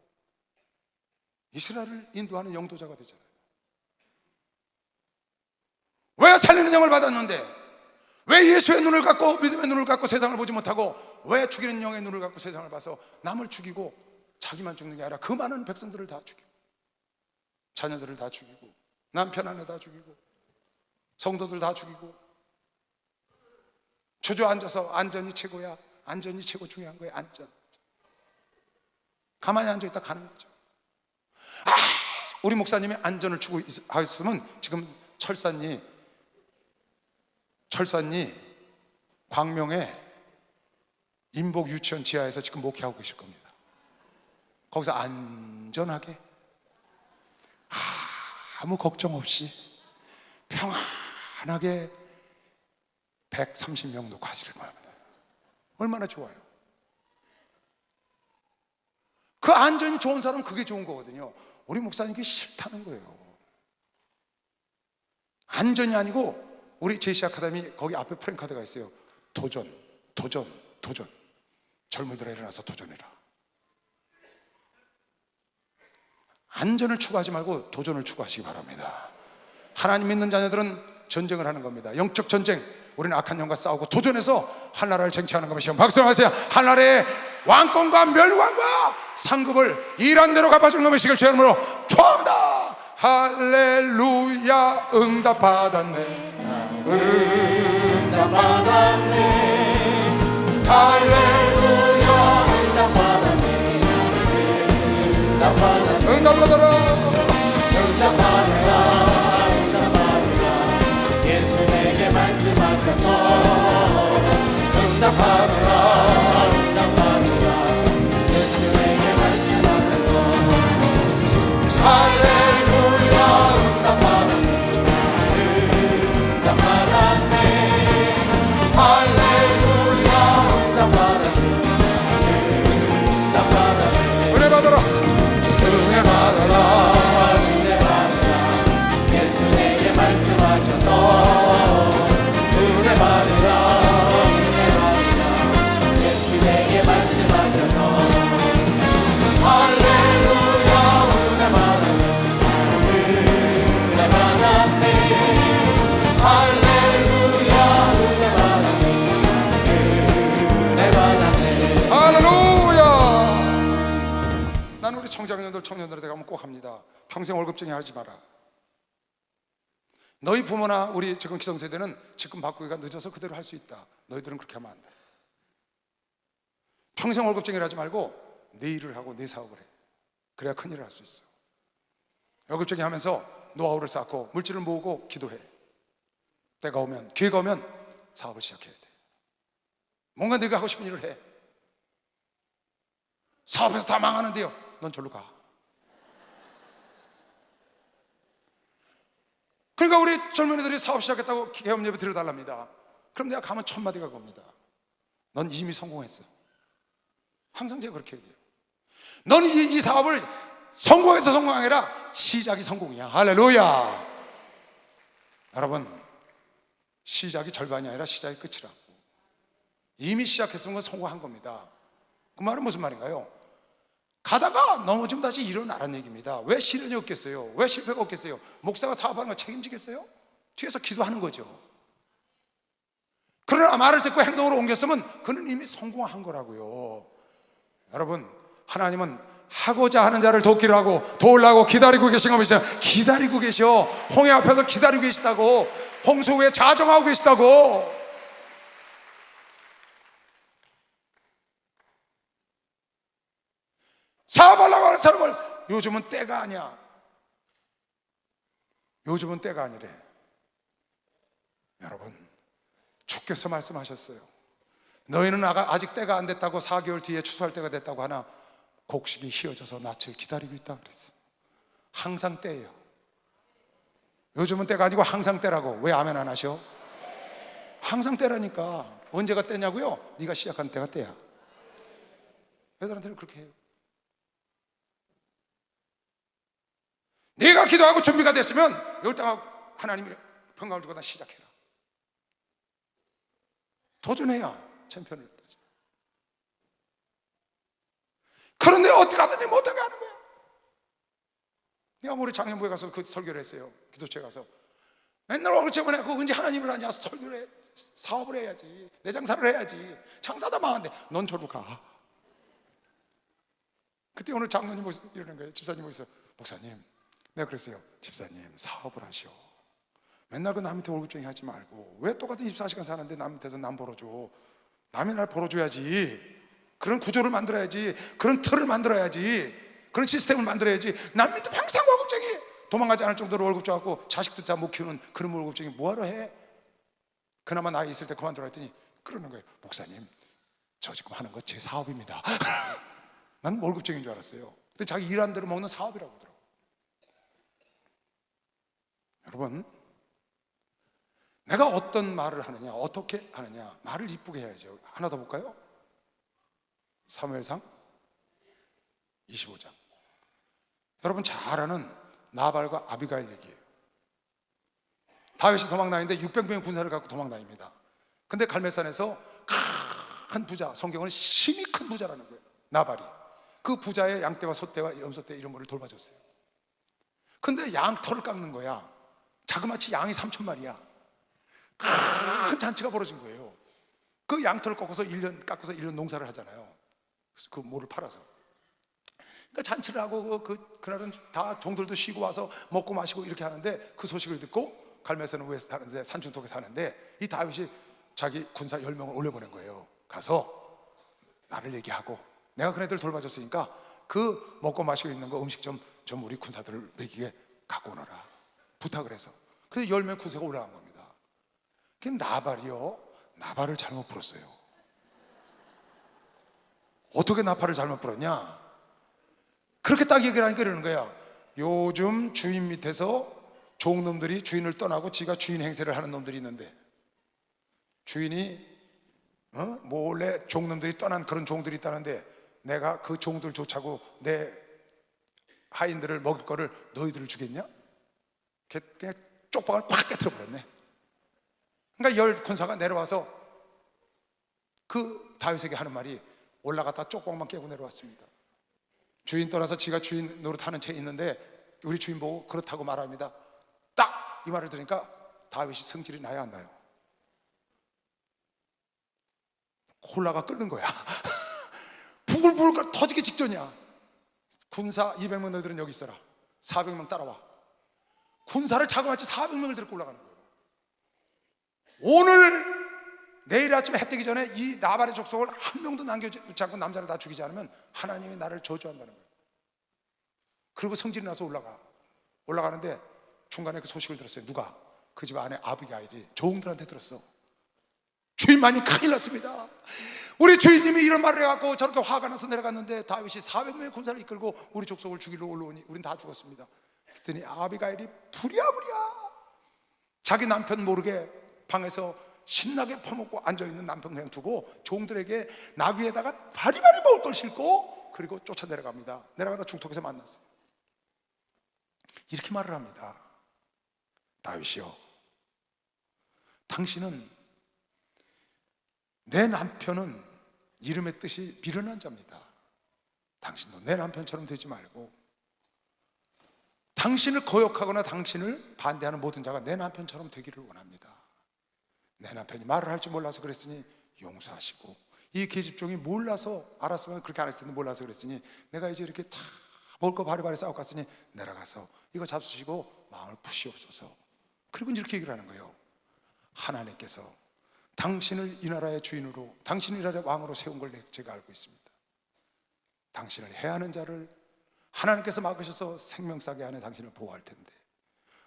이스라엘을 인도하는 영도자가 되잖아요. 왜 살리는 영을 받았는데, 왜 예수의 눈을 갖고 믿음의 눈을 갖고 세상을 보지 못하고 왜 죽이는 영의 눈을 갖고 세상을 봐서 남을 죽이고 자기만 죽는 게 아니라 그 많은 백성들을 다 죽이고 자녀들을 다 죽이고 남편 아내 다 죽이고 성도들 다 죽이고 주저앉아서 안전이 최고야. 안전이 최고 중요한 거예요. 안전. 가만히 앉아있다 가는 거죠. 우리 목사님이 안전을 추구하셨으면 지금 철산리 광명의 인복 유치원 지하에서 지금 목회하고 계실 겁니다. 거기서 안전하게 아무 걱정 없이 평안하게 130명 놓고 하시는 겁니다. 얼마나 좋아요. 그 안전이 좋은 사람은 그게 좋은 거거든요. 우리 목사님이 싫다는 거예요. 안전이 아니고 우리 제시 아카데미 거기 앞에 프랭카드가 있어요. 도전. 젊은이들아 일어나서 도전해라. 안전을 추구하지 말고 도전을 추구하시기 바랍니다. 하나님 믿는 자녀들은 전쟁을 하는 겁니다. 영적 전쟁. 우리는 악한 영과 싸우고 도전해서 한나라를 쟁취하는 것이요. 박수하세요. 한나라의 왕권과 멸관과 상급을 일한 대로 갚아주는 것이길 제 이름으로 축원합니다. 할렐루야. 응답받았네. 응답받았네. 할렐루야. 응답받았네. 응답받았네. 응답받아라. 응답받아라. 응답받아라. 예수 내게 말씀하셔서 응답받아라. 응답받아라. 예수 내게 말씀하셔서 나는 우리 청년들한테 가면 꼭 합니다. 평생 월급쟁이 하지 마라. 너희 부모나 우리 지금 기성세대는 직급 바꾸기가 늦어서 그대로 할 수 있다. 너희들은 그렇게 하면 안 돼. 평생 월급쟁이를 하지 말고 내 일을 하고 내 사업을 해. 그래야 큰일을 할 수 있어. 월급쟁이 하면서 노하우를 쌓고 물질을 모으고 기도해. 때가 오면, 기회가 오면 사업을 시작해야 돼. 뭔가 네가 하고 싶은 일을 해. 사업에서 다 망하는데요, 넌 절로 가. 그러니까 우리 젊은이들이 사업 시작했다고 개업 예배 드려달랍니다. 그럼 내가 가면 1000마디가 겁니다. 넌 이미 성공했어. 항상 제가 그렇게 얘기해요. 넌 이 사업을 성공해서 성공이 아니라 시작이 성공이야. 할렐루야. 여러분, 시작이 절반이 아니라 시작이 끝이라고. 이미 시작했으면 성공한 겁니다. 그 말은 무슨 말인가요? 가다가 넘어지면 다시 일어나라는 얘기입니다. 왜 시련이 없겠어요? 왜 실패가 없겠어요? 목사가 사업하는 거 책임지겠어요? 뒤에서 기도하는 거죠. 그러나 말을 듣고 행동으로 옮겼으면 그는 이미 성공한 거라고요. 여러분, 하나님은 하고자 하는 자를 돕기를 하고 도우려고 기다리고 계신 겁니다. 기다리고 계셔. 홍해 앞에서 기다리고 계시다고. 홍수 후에 자정하고 계시다고. 사업하려고 하는 사람을 요즘은 때가 아니야. 요즘은 때가 아니래. 여러분, 주께서 말씀하셨어요. 너희는 아직 때가 안 됐다고 4개월 뒤에 추수할 때가 됐다고 하나 곡식이 휘어져서 낯을 기다리고 있다 그랬어. 항상 때예요. 요즘은 때가 아니고 항상 때라고. 왜 아멘 안 하셔? 항상 때라니까. 언제가 때냐고요? 네가 시작한 때가 때야. 애들한테는 그렇게 해요. 네가 기도하고 준비가 됐으면 여기다가 하나님이 평강을 주고 다 시작해라. 도전해야 챔피언을 따져. 그런데 어떻게 하든지 못하게 하는 거야. 내가 우리 작년부에 가서 그 설교를 했어요. 기도처에 가서 맨날 얼굴 채워내. 그거 언제 하나님을 하냐. 설교를 해. 사업을 해야지. 내 장사를 해야지. 장사다 망한데 넌 저로 가. 그때 오늘 장로님 이러는 거예요. 집사님 오셔서 목사님, 내가 그랬어요. 집사님, 사업을 하시오. 맨날 그 남 밑에 월급쟁이 하지 말고 왜 똑같은 24시간 사는데 남 밑에서 남 벌어줘. 남이 날 벌어줘야지. 그런 구조를 만들어야지. 그런 틀을 만들어야지. 그런 시스템을 만들어야지. 남 밑에 항상 월급쟁이, 도망가지 않을 정도로 월급 줘갖고 자식도 잘 못 키우는 그런 월급쟁이 뭐하러 해? 그나마 나이 있을 때 그만두라 했더니 그러는 거예요. 목사님, 저 지금 하는 거 제 사업입니다. 난 월급쟁이인 줄 알았어요. 근데 자기 일한 대로 먹는 사업이라고 하더라고요. 여러분, 내가 어떤 말을 하느냐, 어떻게 하느냐, 말을 이쁘게 해야죠. 하나 더 볼까요? 사무엘상 25장. 여러분 잘 아는 나발과 아비가일 얘기예요. 다윗이 도망다니는데 600명의 군사를 갖고 도망다닙니다. 근데 갈멜산에서 큰 부자, 성경은 심히 큰 부자라는 거예요. 나발이 그 부자의 양떼와 소떼와 염소떼 이런 거를 돌봐줬어요. 근데 양 털을 깎는 거야. 자그마치 양이 3000마리야. 큰 잔치가 벌어진 거예요. 그 양털을 깎아서 1년 농사를 하잖아요. 그 모를 팔아서. 그러니까 잔치를 하고 그날은 다 종들도 쉬고 와서 먹고 마시고 이렇게 하는데 그 소식을 듣고 갈멜산 위에 사는데 산중턱에 사는데 이 다윗이 자기 군사 10명을 올려보낸 거예요. 가서 나를 얘기하고 내가 그네들 돌봐줬으니까 그 먹고 마시고 있는 거 음식 좀 우리 군사들을 먹이게 갖고 오너라 부탁을 해서. 그래서 10명 군사가 올라간 겁니다. 그 나발을 잘못 불었어요. 어떻게 나팔을 잘못 불었냐? 그렇게 딱 얘기를 하니까 이러는 거야. 요즘 주인 밑에서 종놈들이 주인을 떠나고 지가 주인 행세를 하는 놈들이 있는데 주인이 몰래 종놈들이 떠난 그런 종들이 있다는데 내가 그 종들 쫓아고 내 하인들을 먹일 거를 너희들을 주겠냐? 그냥 쪽박을 팍 깨트려 버렸네. 그러니까 10 군사가 내려와서 그 다윗에게 하는 말이 올라갔다 쪽박만 깨고 내려왔습니다. 주인 떠나서 지가 주인 노릇하는 채 있는데 우리 주인 보고 그렇다고 말합니다. 딱 이 말을 들으니까 다윗이 성질이 나야 안 나요? 콜라가 끓는 거야. 부글부글 터지기 직전이야. 군사 200명 너희들은 여기 있어라. 400명 따라와. 군사를 자그마치 400명을 데리고 올라가는 거예요. 오늘 내일 아침에 해 뜨기 전에 이 나발의 족속을 한 명도 남겨두지 않고 남자를 다 죽이지 않으면 하나님이 나를 저주한다는 거예요. 그리고 성질이 나서 올라가는데 중간에 그 소식을 들었어요. 누가? 그 집 안에 아비가일이 조웅들한테 들었어. 주인만이 큰일 났습니다. 우리 주인님이 이런 말을 해갖고 저렇게 화가 나서 내려갔는데 다윗이 400명의 군사를 이끌고 우리 족속을 죽이러 올라오니 우린 다 죽었습니다. 그랬더니 아비가일이 부랴부랴 자기 남편 모르게 방에서 신나게 퍼먹고 앉아있는 남편 그냥 두고 종들에게 나귀에다가 바리바리 먹을 걸 싣고 그리고 쫓아 내려갑니다. 내려가다 중턱에서 만났어요. 이렇게 말을 합니다. 다윗이요, 당신은, 내 남편은 이름의 뜻이 미련한 자입니다. 당신도 내 남편처럼 되지 말고 당신을 거역하거나 당신을 반대하는 모든 자가 내 남편처럼 되기를 원합니다. 내 남편이 말을 할 줄 몰라서 그랬으니 용서하시고, 이 계집종이 몰라서, 알았으면 그렇게 안 했을 텐데 몰라서 그랬으니 내가 이제 이렇게 다 먹을 거 바리바리 싸고 갔으니 내려가서 이거 잡수시고 마음을 푸시옵소서. 그리고 이렇게 얘기를 하는 거예요. 하나님께서 당신을 이 나라의 주인으로, 당신을 이 나라의 왕으로 세운 걸 제가 알고 있습니다. 당신을 해하는 자를 하나님께서 막으셔서 생명싸게 하는 당신을 보호할 텐데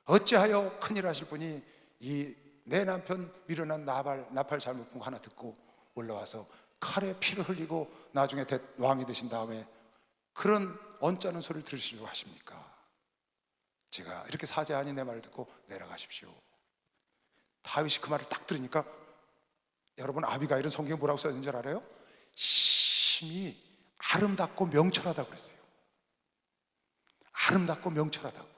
어찌하여 큰일 하실 분이 이 내 남편 미련한 나팔 잘못 본 거 하나 듣고 올라와서 칼에 피를 흘리고 나중에 왕이 되신 다음에 그런 언짢은 소리를 들으시려고 하십니까? 제가 이렇게 사죄하니 내 말을 듣고 내려가십시오. 다윗이 그 말을 딱 들으니까, 여러분 아비가일은 성경에 뭐라고 써있는 줄 알아요? 심히 아름답고 명철하다고 그랬어요. 아름답고 명철하다고.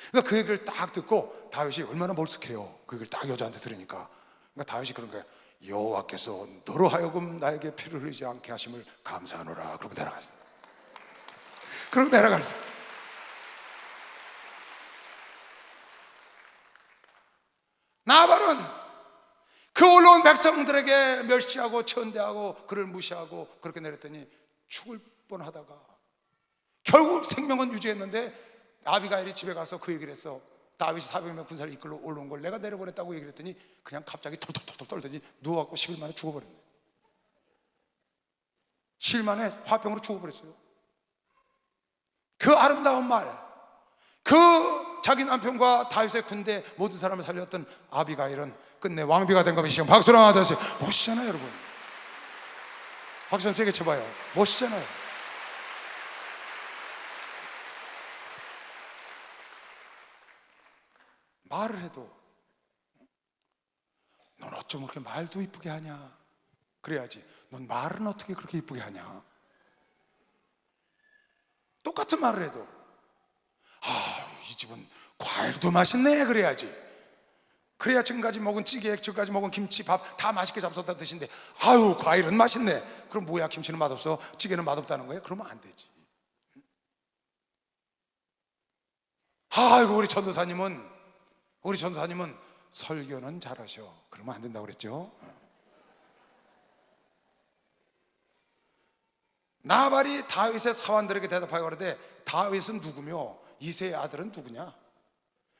그러니까 그 얘기를 딱 듣고 다윗이 얼마나 몰숙해요. 그 얘기를 딱 여자한테 들으니까. 그러니까 다윗이 그런 거예요. 여호와께서 너로 하여금 나에게 피를 흘리지 않게 하심을 감사하노라. 그러고 내려갔어요. 그러고 내려갔어요. 나발은 그 올라온 백성들에게 멸시하고 천대하고 그를 무시하고 그렇게 내렸더니 죽을 뻔하다가 결국 생명은 유지했는데, 아비가일이 집에 가서 그 얘기를 했어. 다윗이 400명 군사를 이끌러 올라온 걸 내가 내려보냈다고 얘기를 했더니 그냥 갑자기 털털털 떨더니 누워갖고 10일 만에 죽어버렸네. 10일 만에 화병으로 죽어버렸어요. 그 아름다운 말, 그 자기 남편과 다윗의 군대 모든 사람을 살렸던 아비가일은 끝내 왕비가 된 것이죠. 박수로 하듯이 멋있잖아요, 여러분. 박수 좀 세게 쳐봐요. 멋있잖아요. 말을 해도 넌 어쩜 그렇게 말도 이쁘게 하냐? 그래야지. 넌 말은 어떻게 그렇게 이쁘게 하냐? 똑같은 말을 해도 이 집은 과일도 맛있네 그래야지. 그래야 지금까지 먹은 찌개, 지금까지 먹은 김치, 밥 다 맛있게 잡숴다 드신데 아유 과일은 맛있네. 그럼 뭐야, 김치는 맛없어, 찌개는 맛없다는 거예요? 그러면 안 되지. 아이고 우리 전도사님은 설교는 잘하셔. 그러면 안 된다고 그랬죠. 나발이 다윗의 사환들에게 대답하여 가로되 다윗은 누구며 이새의 아들은 누구냐?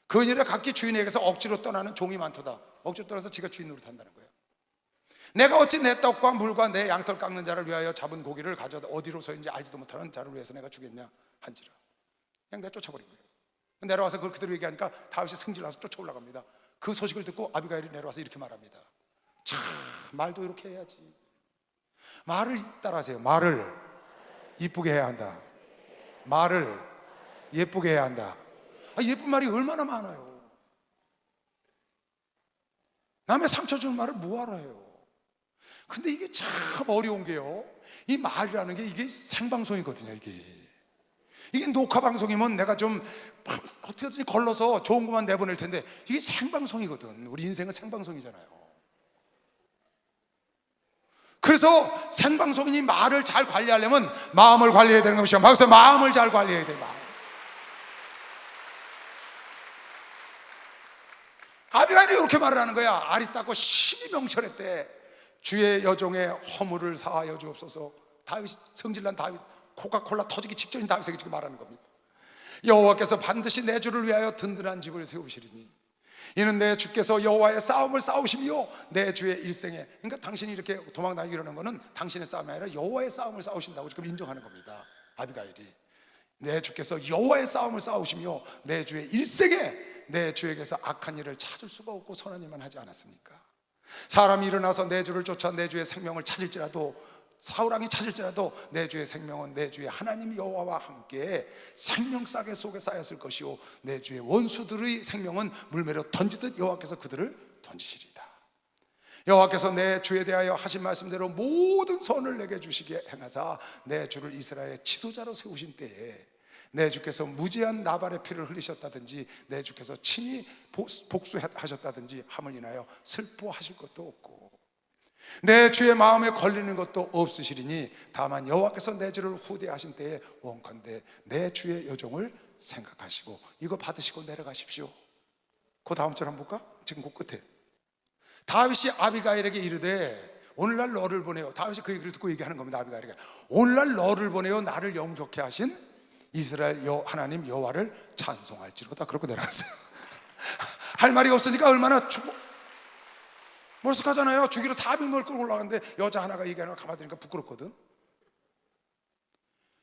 그녀를 각기 주인에게서 억지로 떠나는 종이 많도다. 억지로 떠나서 지가 주인 노릇한다는 거예요. 내가 어찌 내 떡과 물과 내 양털 깎는 자를 위하여 잡은 고기를 가져다 어디로서인지 알지도 못하는 자를 위해서 내가 주겠냐 한지라. 그냥 내가 쫓아버린 거예요. 내려와서 그걸 그대로 얘기하니까 다윗이 승질나서 쫓아 올라갑니다. 그 소식을 듣고 아비가일이 내려와서 이렇게 말합니다. 참, 말도 이렇게 해야지. 말을 따라하세요. 말을 이쁘게 해야 한다. 말을 예쁘게 해야 한다. 예쁜 말이 얼마나 많아요. 남의 상처 주는 말을 뭐하러 해요? 근데 이게 참 어려운 게요, 이 말이라는 게 이게 생방송이거든요. 이게 녹화 방송이면 내가 좀 어떻게든지 걸러서 좋은 것만 내보낼 텐데 이게 생방송이거든. 우리 인생은 생방송이잖아요. 그래서 생방송이니 말을 잘 관리하려면 마음을 관리해야 되는 것이죠. 그래서 마음을 잘 관리해야 돼요. 마음. 아비가일이 이렇게 말을 하는 거야. 알이 닦고 12명철에 때 주의 여종의 허물을 사하여 주옵소서. 다윗, 성질난 다윗 코카콜라 터지기 직전인 다윗에게 지금 말하는 겁니다. 여호와께서 반드시 내 주를 위하여 든든한 집을 세우시리니 이는 내 주께서 여호와의 싸움을 싸우시며 내 주의 일생에, 그러니까 당신이 이렇게 도망다니고 이러는 거는 당신의 싸움이 아니라 여호와의 싸움을 싸우신다고 지금 인정하는 겁니다. 아비가일이 내 주께서 여호와의 싸움을 싸우시며 내 주의 일생에 내 주에게서 악한 일을 찾을 수가 없고 선한 일만 하지 않았습니까? 사람이 일어나서 내 주를 쫓아 내 주의 생명을 찾을지라도, 사울왕이 찾을지라도 내 주의 생명은 내 주의 하나님 여호와와 함께 생명싸개 속에 쌓였을 것이요 내 주의 원수들의 생명은 물매로 던지듯 여호와께서 그들을 던지시리다. 여호와께서 내 주에 대하여 하신 말씀대로 모든 선을 내게 주시게 행하사 내 주를 이스라엘의 지도자로 세우신 때에 내 주께서 무지한 나발의 피를 흘리셨다든지 내 주께서 친히 복수하셨다든지 함을 인하여 슬퍼하실 것도 없고 내 주의 마음에 걸리는 것도 없으시리니 다만 여호와께서 내 주를 후대하신 때에 원컨대 내 주의 여종을 생각하시고 이거 받으시고 내려가십시오. 그 다음 절 한번 볼까? 지금 그 끝에 다윗이 아비가일에게 이르되 오늘날 너를 보내요. 다윗이 그 얘기를 듣고 얘기하는 겁니다. 아비가일에게 오늘날 너를 보내요 나를 영접케 하신 이스라엘 하나님 여호와를 찬송할지로다. 그렇게 내려갔어요. 할 말이 없으니까 얼마나 머쓱하잖아요. 주기로 400명을 끌고 올라가는데 여자 하나가 얘기하는 걸 가만히 들으니까 부끄럽거든.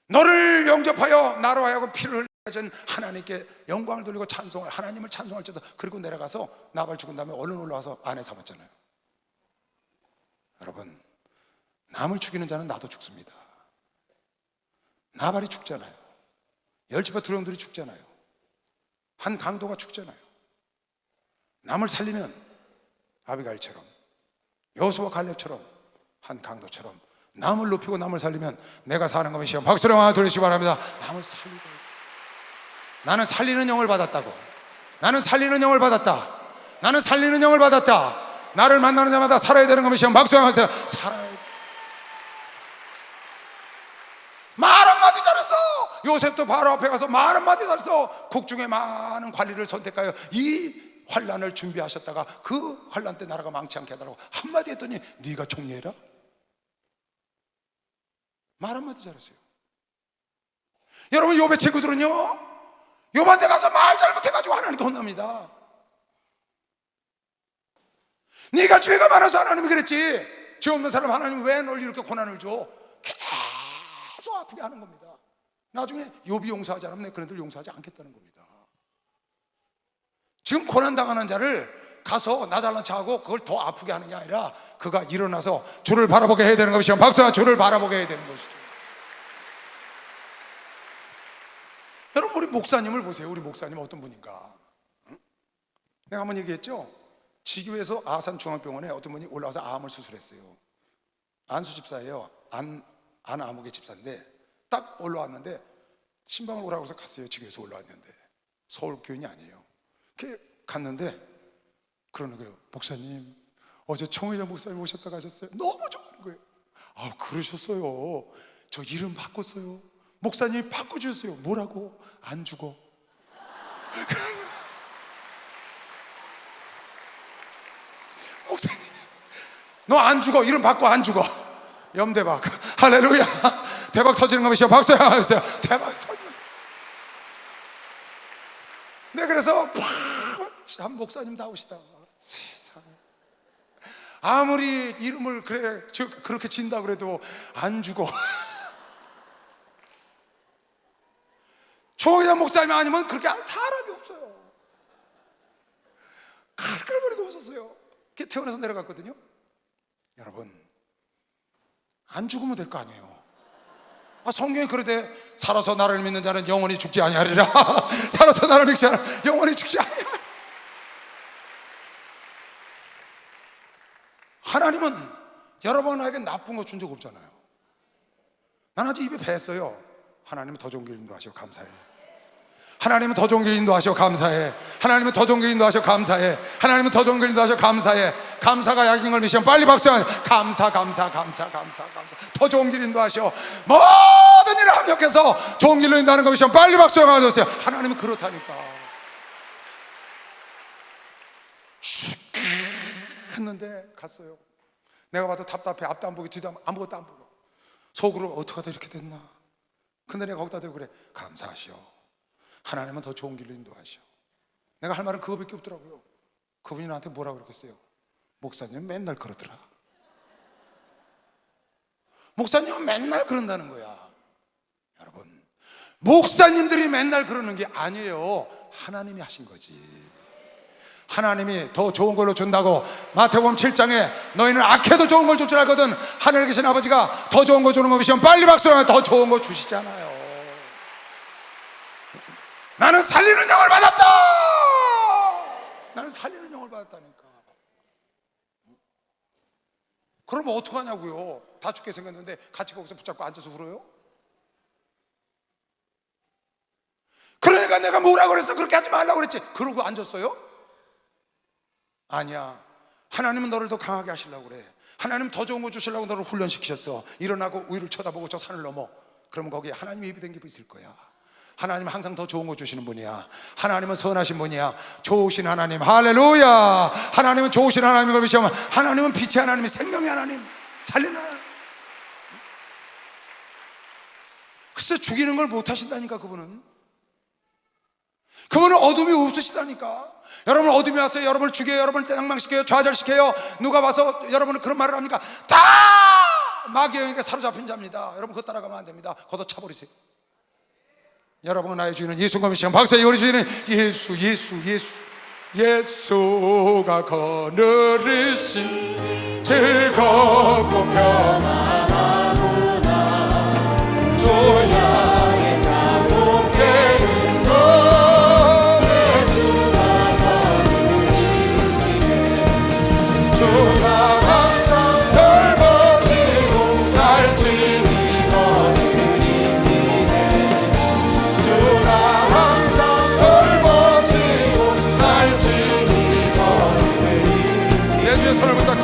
너를 영접하여 나로 하여금 피를 흘리신 하나님께 영광을 돌리고 찬송할, 하나님을 찬송할지어다. 그리고 내려가서 나발 죽은 다음에 얼른 올라와서 아내 삼았잖아요. 여러분, 남을 죽이는 자는 나도 죽습니다. 나발이 죽잖아요. 열지파 두령들이 죽잖아요. 한 강도가 죽잖아요. 남을 살리면 아비가일처럼, 여호수아 갈렙처럼, 한 강도처럼 남을 높이고 남을 살리면 내가 사는 것이 시험. 박수를 하나 돌리시기 바랍니다. 남을 살리고, 나는 살리는 영을 받았다고. 나는 살리는 영을 받았다. 나는 살리는 영을 받았다. 나를 만나는 자마다 살아야 되는 것이 시험. 박수를 하세요. 살아야 돼. 말 한마디 잘했어. 요셉도 바로 앞에 가서 말 한마디 잘했어. 국중에 많은 관리를 선택하여 이 환란을 준비하셨다가 그 환란 때 나라가 망치 않게 하더라고. 한마디 했더니 네가 총리해라. 말 한마디 잘했어요. 여러분, 욥의 친구들은요, 욥한테 가서 말 잘못해가지고 하나님께 혼납니다. 네가 죄가 많아서 하나님이 그랬지. 죄 없는 사람 하나님 왜 널 이렇게 고난을 줘? 계속 아프게 하는 겁니다. 나중에 욥이 용서하지 않으면 그네들 용서하지 않겠다는 겁니다. 지금 고난당하는 자를 가서 나 잘난 척하고 그걸 더 아프게 하는 게 아니라 그가 일어나서 주를 바라보게 해야 되는 것이죠. 박수와 주를 바라보게 해야 되는 것이죠. 여러분, 우리 목사님을 보세요. 우리 목사님 어떤 분인가? 응? 내가 한번 얘기했죠. 지교에서 아산중앙병원에 어떤 분이 올라와서 암을 수술했어요. 안수 집사예요. 안아무개 집사인데 딱 올라왔는데 신방을 오라고 해서 갔어요. 지교에서 올라왔는데 서울 교인이 아니에요. 이렇게 갔는데 그러는 거예요. 목사님, 어제 총회장 목사님 오셨다 가셨어요. 너무 좋아하는 거예요. 아, 그러셨어요. 저 이름 바꿨어요. 목사님이 바꿔주셨어요. 뭐라고? 안 죽어. 목사님, 너 안 죽어. 이름 바꿔. 안 죽어. 염대박. 할렐루야. 대박 터지는 것이요. 박수 하세요. 대박 터지는. 네, 그래서 참 목사님 나오시다. 세상에, 아무리 이름을 그렇게 진다 그래도 안 죽어. 조회장 목사님 아니면 그렇게 한 사람이 없어요. 칼칼거리고 웃었어요. 태어나서 내려갔거든요. 여러분, 안 죽으면 될 거 아니에요. 성경에 그러되 살아서 나를 믿는 자는 영원히 죽지 아니하리라. 살아서 나를 믿지 않아 영원히 죽지 아니하리라. 하나님은 여러분에게 나쁜 거 준 적 없잖아요. 난 아직 입에 뱄어요. 하나님은 더 좋은 길 인도하시오. 감사해. 하나님은 더 좋은 길 인도하시오. 감사해. 하나님은 더 좋은 길 인도하시오. 감사해. 하나님은 더 좋은 길 인도하시오. 감사해. 감사가 약인 걸 믿으시면 빨리 박수하세요. 감사. 더 좋은 길 인도하시오. 모든 일을 합력해서 좋은 길로 인도하는 걸 믿으시면 빨리 박수하세요. 하나님은 그렇다니까. 했는데 갔어요. 내가 봐도 답답해. 앞도 안 보고 뒤도 아무것도 안 보고 속으로 어떡하다 이렇게 됐나. 근데 내가 거기다 대고 그래, 감사하시오. 하나님은 더 좋은 길로 인도하시오. 내가 할 말은 그거밖에 없더라고요. 그분이 나한테 뭐라 그랬겠어요? 목사님 맨날 그러더라. 목사님은 맨날 그런다는 거야. 여러분, 목사님들이 맨날 그러는 게 아니에요. 하나님이 하신 거지. 하나님이 더 좋은 걸로 준다고 마태복음 7장에 너희는 악해도 좋은 걸 줄 줄 알거든 하늘에 계신 아버지가 더 좋은 거 주는 거 보시면 빨리 박수하면 더 좋은 거 주시잖아요. 나는 살리는 영을 받았다. 나는 살리는 영을 받았다니까. 그러면 어떡하냐고요. 다 죽게 생겼는데 같이 거기서 붙잡고 앉아서 울어요? 그러니까 내가 뭐라고 그랬어? 그렇게 하지 말라고 그랬지. 그러고 앉았어요? 아니야. 하나님은 너를 더 강하게 하시려고 그래. 하나님은 더 좋은 거 주시려고 너를 훈련시키셨어. 일어나고 위를 쳐다보고 저 산을 넘어. 그러면 거기에 하나님이 입이 된 게 있을 거야. 하나님은 항상 더 좋은 거 주시는 분이야. 하나님은 선하신 분이야. 좋으신 하나님, 할렐루야. 하나님은 좋으신 하나님을 믿으시면 하나님은 빛의 하나님, 생명의 하나님, 살리는 하나님. 글쎄 죽이는 걸 못 하신다니까. 그분은 어둠이 없으시다니까. 여러분 어둠이 와서 여러분을 죽여요, 여러분을 낭망시켜요, 좌절시켜요. 누가 와서 여러분은 그런 말을 합니까? 다 마귀의 영에게 사로잡힌 자입니다. 여러분 그거 따라가면 안 됩니다. 걷어차버리세요. 여러분 나의 주인은 예수가 미시간 박사의 우리 주인은 예수가 거느리신 즐겁고 편안하구나. 조야의 자고 되는 것 예수가 거느리시네. 주가 항상 널 보시고 날 지니 거느리시네. 주가 항상 널 보시고 날 지니 내 주의 손을 붙잡고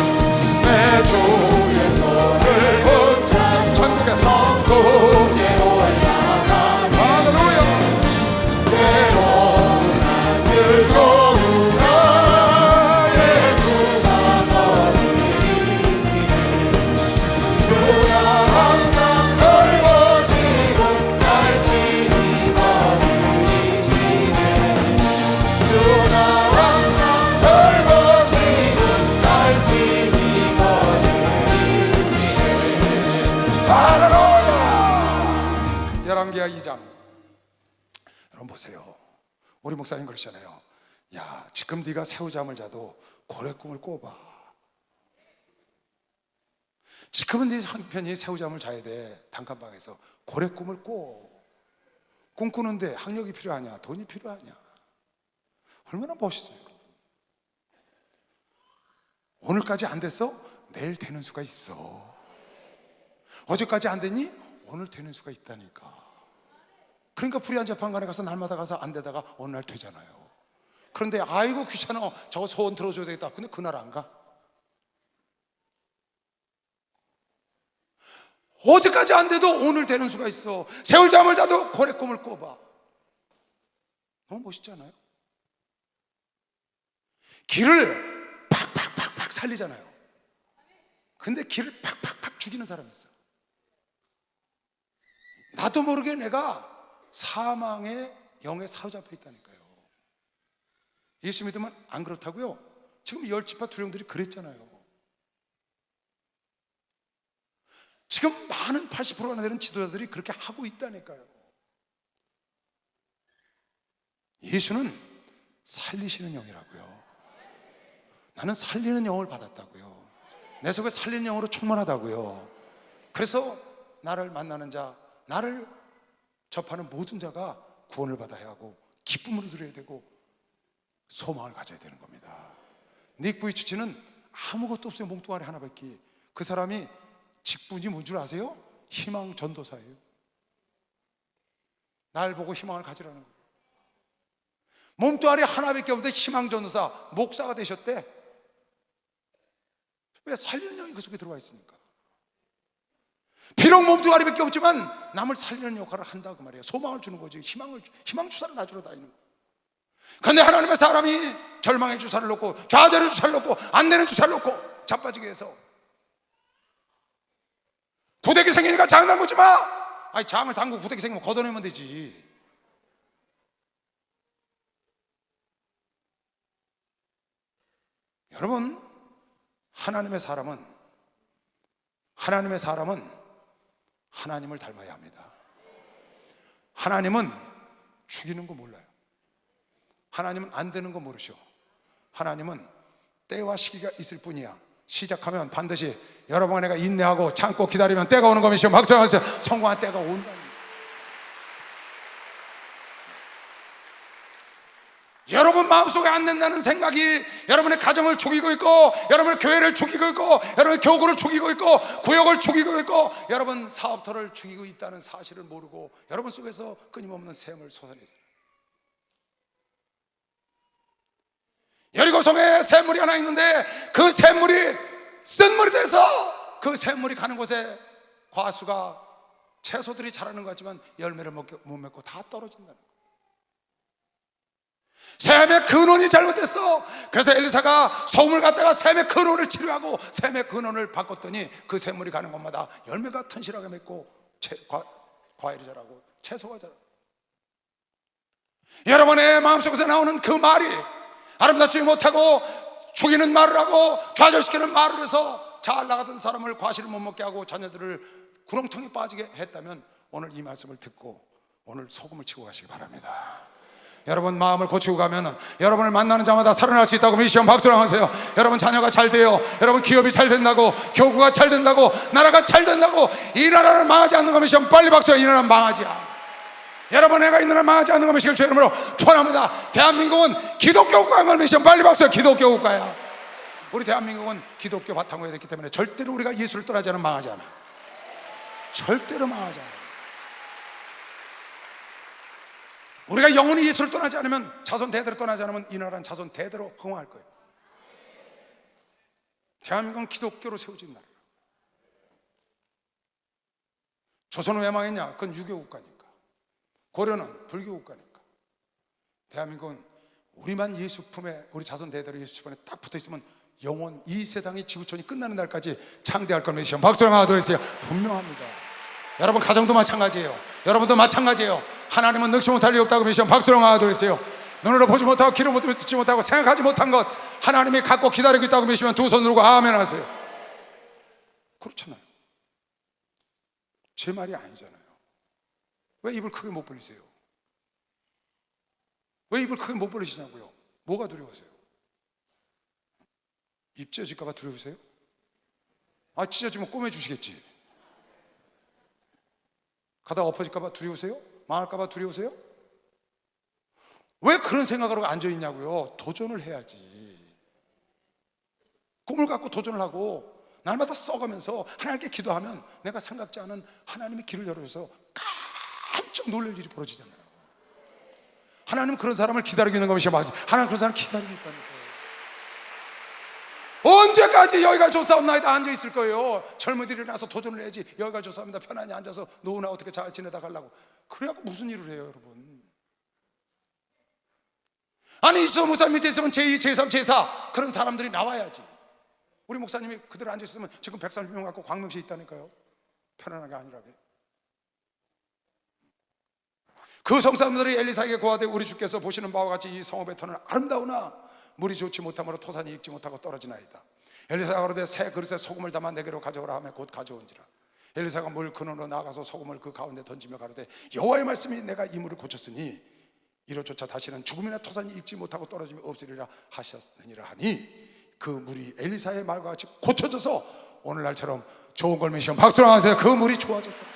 내 주의 손을 붙잡고 천국에서 할렐루야. 외로우나 즐거우나 예수가 거느리시네. 주가 항상 널 보시고 날 친히 거느리시네. 주가 항상 널 보시고 날 친히 거느리시네. 할렐루야. 열왕기하 2장. 여러분 보세요. 우리 목사님 그러시잖아요. 야, 지금 네가 새우잠을 자도 고래 꿈을 꿔봐. 지금은 네 한편이 새우잠을 자야 돼. 단칸방에서 고래 꿈을 꿔. 꿈꾸는데 학력이 필요하냐, 돈이 필요하냐. 얼마나 멋있어요. 오늘까지 안 됐어? 내일 되는 수가 있어. 어제까지 안 됐니? 오늘 되는 수가 있다니까. 그러니까 불의한 재판관에 가서 날마다 가서 안 되다가 어느 날 되잖아요. 그런데 아이고 귀찮아, 저거 소원 들어줘야 되겠다. 근데 그날 안 가. 어제까지 안 돼도 오늘 되는 수가 있어. 새우잠을 자도 고래 꿈을 꿔봐. 너무 멋있잖아요. 길을 팍팍팍팍 살리잖아요. 근데 길을 팍팍팍 죽이는 사람이 있어. 나도 모르게 내가 사망의 영에 사로잡혀 있다니까요. 예수 믿으면 안 그렇다고요? 지금 열지파 두령들이 그랬잖아요. 지금 많은 80%가 되는 지도자들이 그렇게 하고 있다니까요. 예수는 살리시는 영이라고요. 나는 살리는 영을 받았다고요. 내 속에 살리는 영으로 충만하다고요. 그래서 나를 만나는 자, 나를 접하는 모든 자가 구원을 받아야 하고 기쁨을 누려야 되고 소망을 가져야 되는 겁니다. 닉 부이치치는 아무것도 없어요. 몸뚱아리 하나밖에. 그 사람이 직분이 뭔 줄 아세요? 희망 전도사예요. 날 보고 희망을 가지라는 거예요. 몸뚱아리 하나밖에 없는데 희망 전도사, 목사가 되셨대. 왜? 살리는 영이 그 속에 들어와 있으니까. 비록 몸뚱아리밖에 없지만 남을 살리는 역할을 한다 그 말이에요. 소망을 주는 거지. 희망 주사를 놔주러 다니는 거예요. 그런데 하나님의 사람이 절망의 주사를 놓고 좌절의 주사를 놓고 안 되는 주사를 놓고 자빠지게 해서 부대기 생기니까 장난꾸지 마. 아니 장을 담그고 구데기 생기면 걷어내면 되지. 여러분, 하나님의 사람은 하나님을 닮아야 합니다. 하나님은 죽이는 거 몰라요. 하나님은 안 되는 거 모르셔. 하나님은 때와 시기가 있을 뿐이야. 시작하면 반드시 여러분 내가 인내하고 참고 기다리면 때가 오는 것이죠. 박수하세요. 성공한 때가 온다니. 여러분 마음속에 안 된다는 생각이 여러분의 가정을 죽이고 있고, 여러분의 교회를 죽이고 있고, 여러분의 교구를 죽이고 있고, 구역을 죽이고 있고, 여러분 사업터를 죽이고 있다는 사실을 모르고 여러분 속에서 끊임없는 샘을 솟아내죠. 여리고성에 샘물이 하나 있는데 그 샘물이 쓴물이 돼서 그 샘물이 가는 곳에 과수가 채소들이 자라는 것 같지만 열매를 못 맺고 다 떨어진다는 거예요. 샘의 근원이 잘못됐어. 그래서 엘리사가 소금을 갖다가 샘의 근원을 치료하고 샘의 근원을 바꿨더니 그 샘물이 가는 곳마다 열매가 튼실하게 맺고 과일이 자라고 채소가 자라고. 여러분의 마음속에서 나오는 그 말이 아름답지 못하고 죽이는 말을 하고 좌절시키는 말을 해서 잘 나가던 사람을 과실을 못 먹게 하고 자녀들을 구렁텅이에 빠지게 했다면 오늘 이 말씀을 듣고 오늘 소금을 치고 가시기 바랍니다. 여러분 마음을 고치고 가면 여러분을 만나는 자마다 살아날 수 있다고 믿으시면 박수를 하세요. 여러분 자녀가 잘 돼요. 여러분 기업이 잘 된다고, 교구가 잘 된다고, 나라가 잘 된다고, 이 나라는 망하지 않는 거 믿으시면 빨리 박수해요. 이 나라는 망하지 않아. 여러분 애가 이 나라 망하지 않는 거 믿으시길 주의 이름으로 축원합니다. 대한민국은 기독교 국가인 걸 믿으시면 빨리 박수해요. 기독교 국가야. 우리 대한민국은 기독교 바탕으로 됐기 때문에 절대로 우리가 예수를 떠나지 않으면 망하지 않아. 절대로 망하지 않아. 우리가 영원히 예수를 떠나지 않으면, 자손 대대로 떠나지 않으면 이 나라는 자손 대대로 흥황할 거예요. 대한민국은 기독교로 세워진 나라예요. 조선은 왜 망했냐? 그건 유교 국가니까. 고려는 불교 국가니까. 대한민국은 우리만 예수 품에, 우리 자손 대대로 예수 품에 딱 붙어 있으면 영원, 이 세상의 지구촌이 끝나는 날까지 창대할 걸 믿으시면 박수를 하나 더 해주세요. 분명합니다. 여러분 가정도 마찬가지예요. 여러분도 마찬가지예요. 하나님은 늙지 못할 리 없다고 믿으시면 박수를 하나 더 해주세요. 눈으로 보지 못하고 귀로 듣지 못하고 생각하지 못한 것 하나님이 갖고 기다리고 있다고 믿으시면 두 손 들고 아멘 하세요. 그렇잖아요. 제 말이 아니잖아요. 왜 입을 크게 못 벌리세요? 왜 입을 크게 못 벌리시냐고요? 뭐가 두려우세요? 입 찢어질까 봐 두려우세요? 아, 찢어지면 꼬매주시겠지. 가다가 엎어질까 봐 두려우세요? 망할까 봐 두려우세요? 왜 그런 생각으로 앉아있냐고요? 도전을 해야지. 꿈을 갖고 도전을 하고 날마다 써가면서 하나님께 기도하면 내가 생각지 않은 하나님의 길을 열어줘서 깜짝 놀랄 일이 벌어지잖아요. 하나님은 그런 사람을 기다리고 있는 것이 맞아요. 하나님 그런 사람을 기다리고 있다니까요. 언제까지 여기가 좋사옵나이다 앉아있을 거예요. 젊은이들이 일어나서 도전을 해야지. 여기가 좋사옵니다. 편안히 앉아서 노후나 어떻게 잘 지내다 가려고. 그래갖고 무슨 일을 해요 여러분. 아니 이수 목사 밑에 있으면 제2, 제3, 제4 그런 사람들이 나와야지. 우리 목사님이 그대로 앉아있으면 지금 130명 갖고 광명시에 있다니까요. 편안하게 안일하게. 그 성사람들이 엘리사에게 고하되 우리 주께서 보시는 바와 같이 이 성읍의 터는 아름다우나 물이 좋지 못함으로 토산이 익지 못하고 떨어지나이다. 엘리사가 가로되 새 그릇에 소금을 담아 내게로 가져오라 하며 곧 가져온지라. 엘리사가 물 근원으로 나가서 소금을 그 가운데 던지며 가로되 여호와의 말씀이 내가 이 물을 고쳤으니 이로조차 다시는 죽음이나 토산이 익지 못하고 떨어짐이 없으리라 하셨느니라 하니 그 물이 엘리사의 말과 같이 고쳐져서 오늘날처럼 좋은 걸 믿으시면 박수를 하세요. 그 물이 좋아졌다.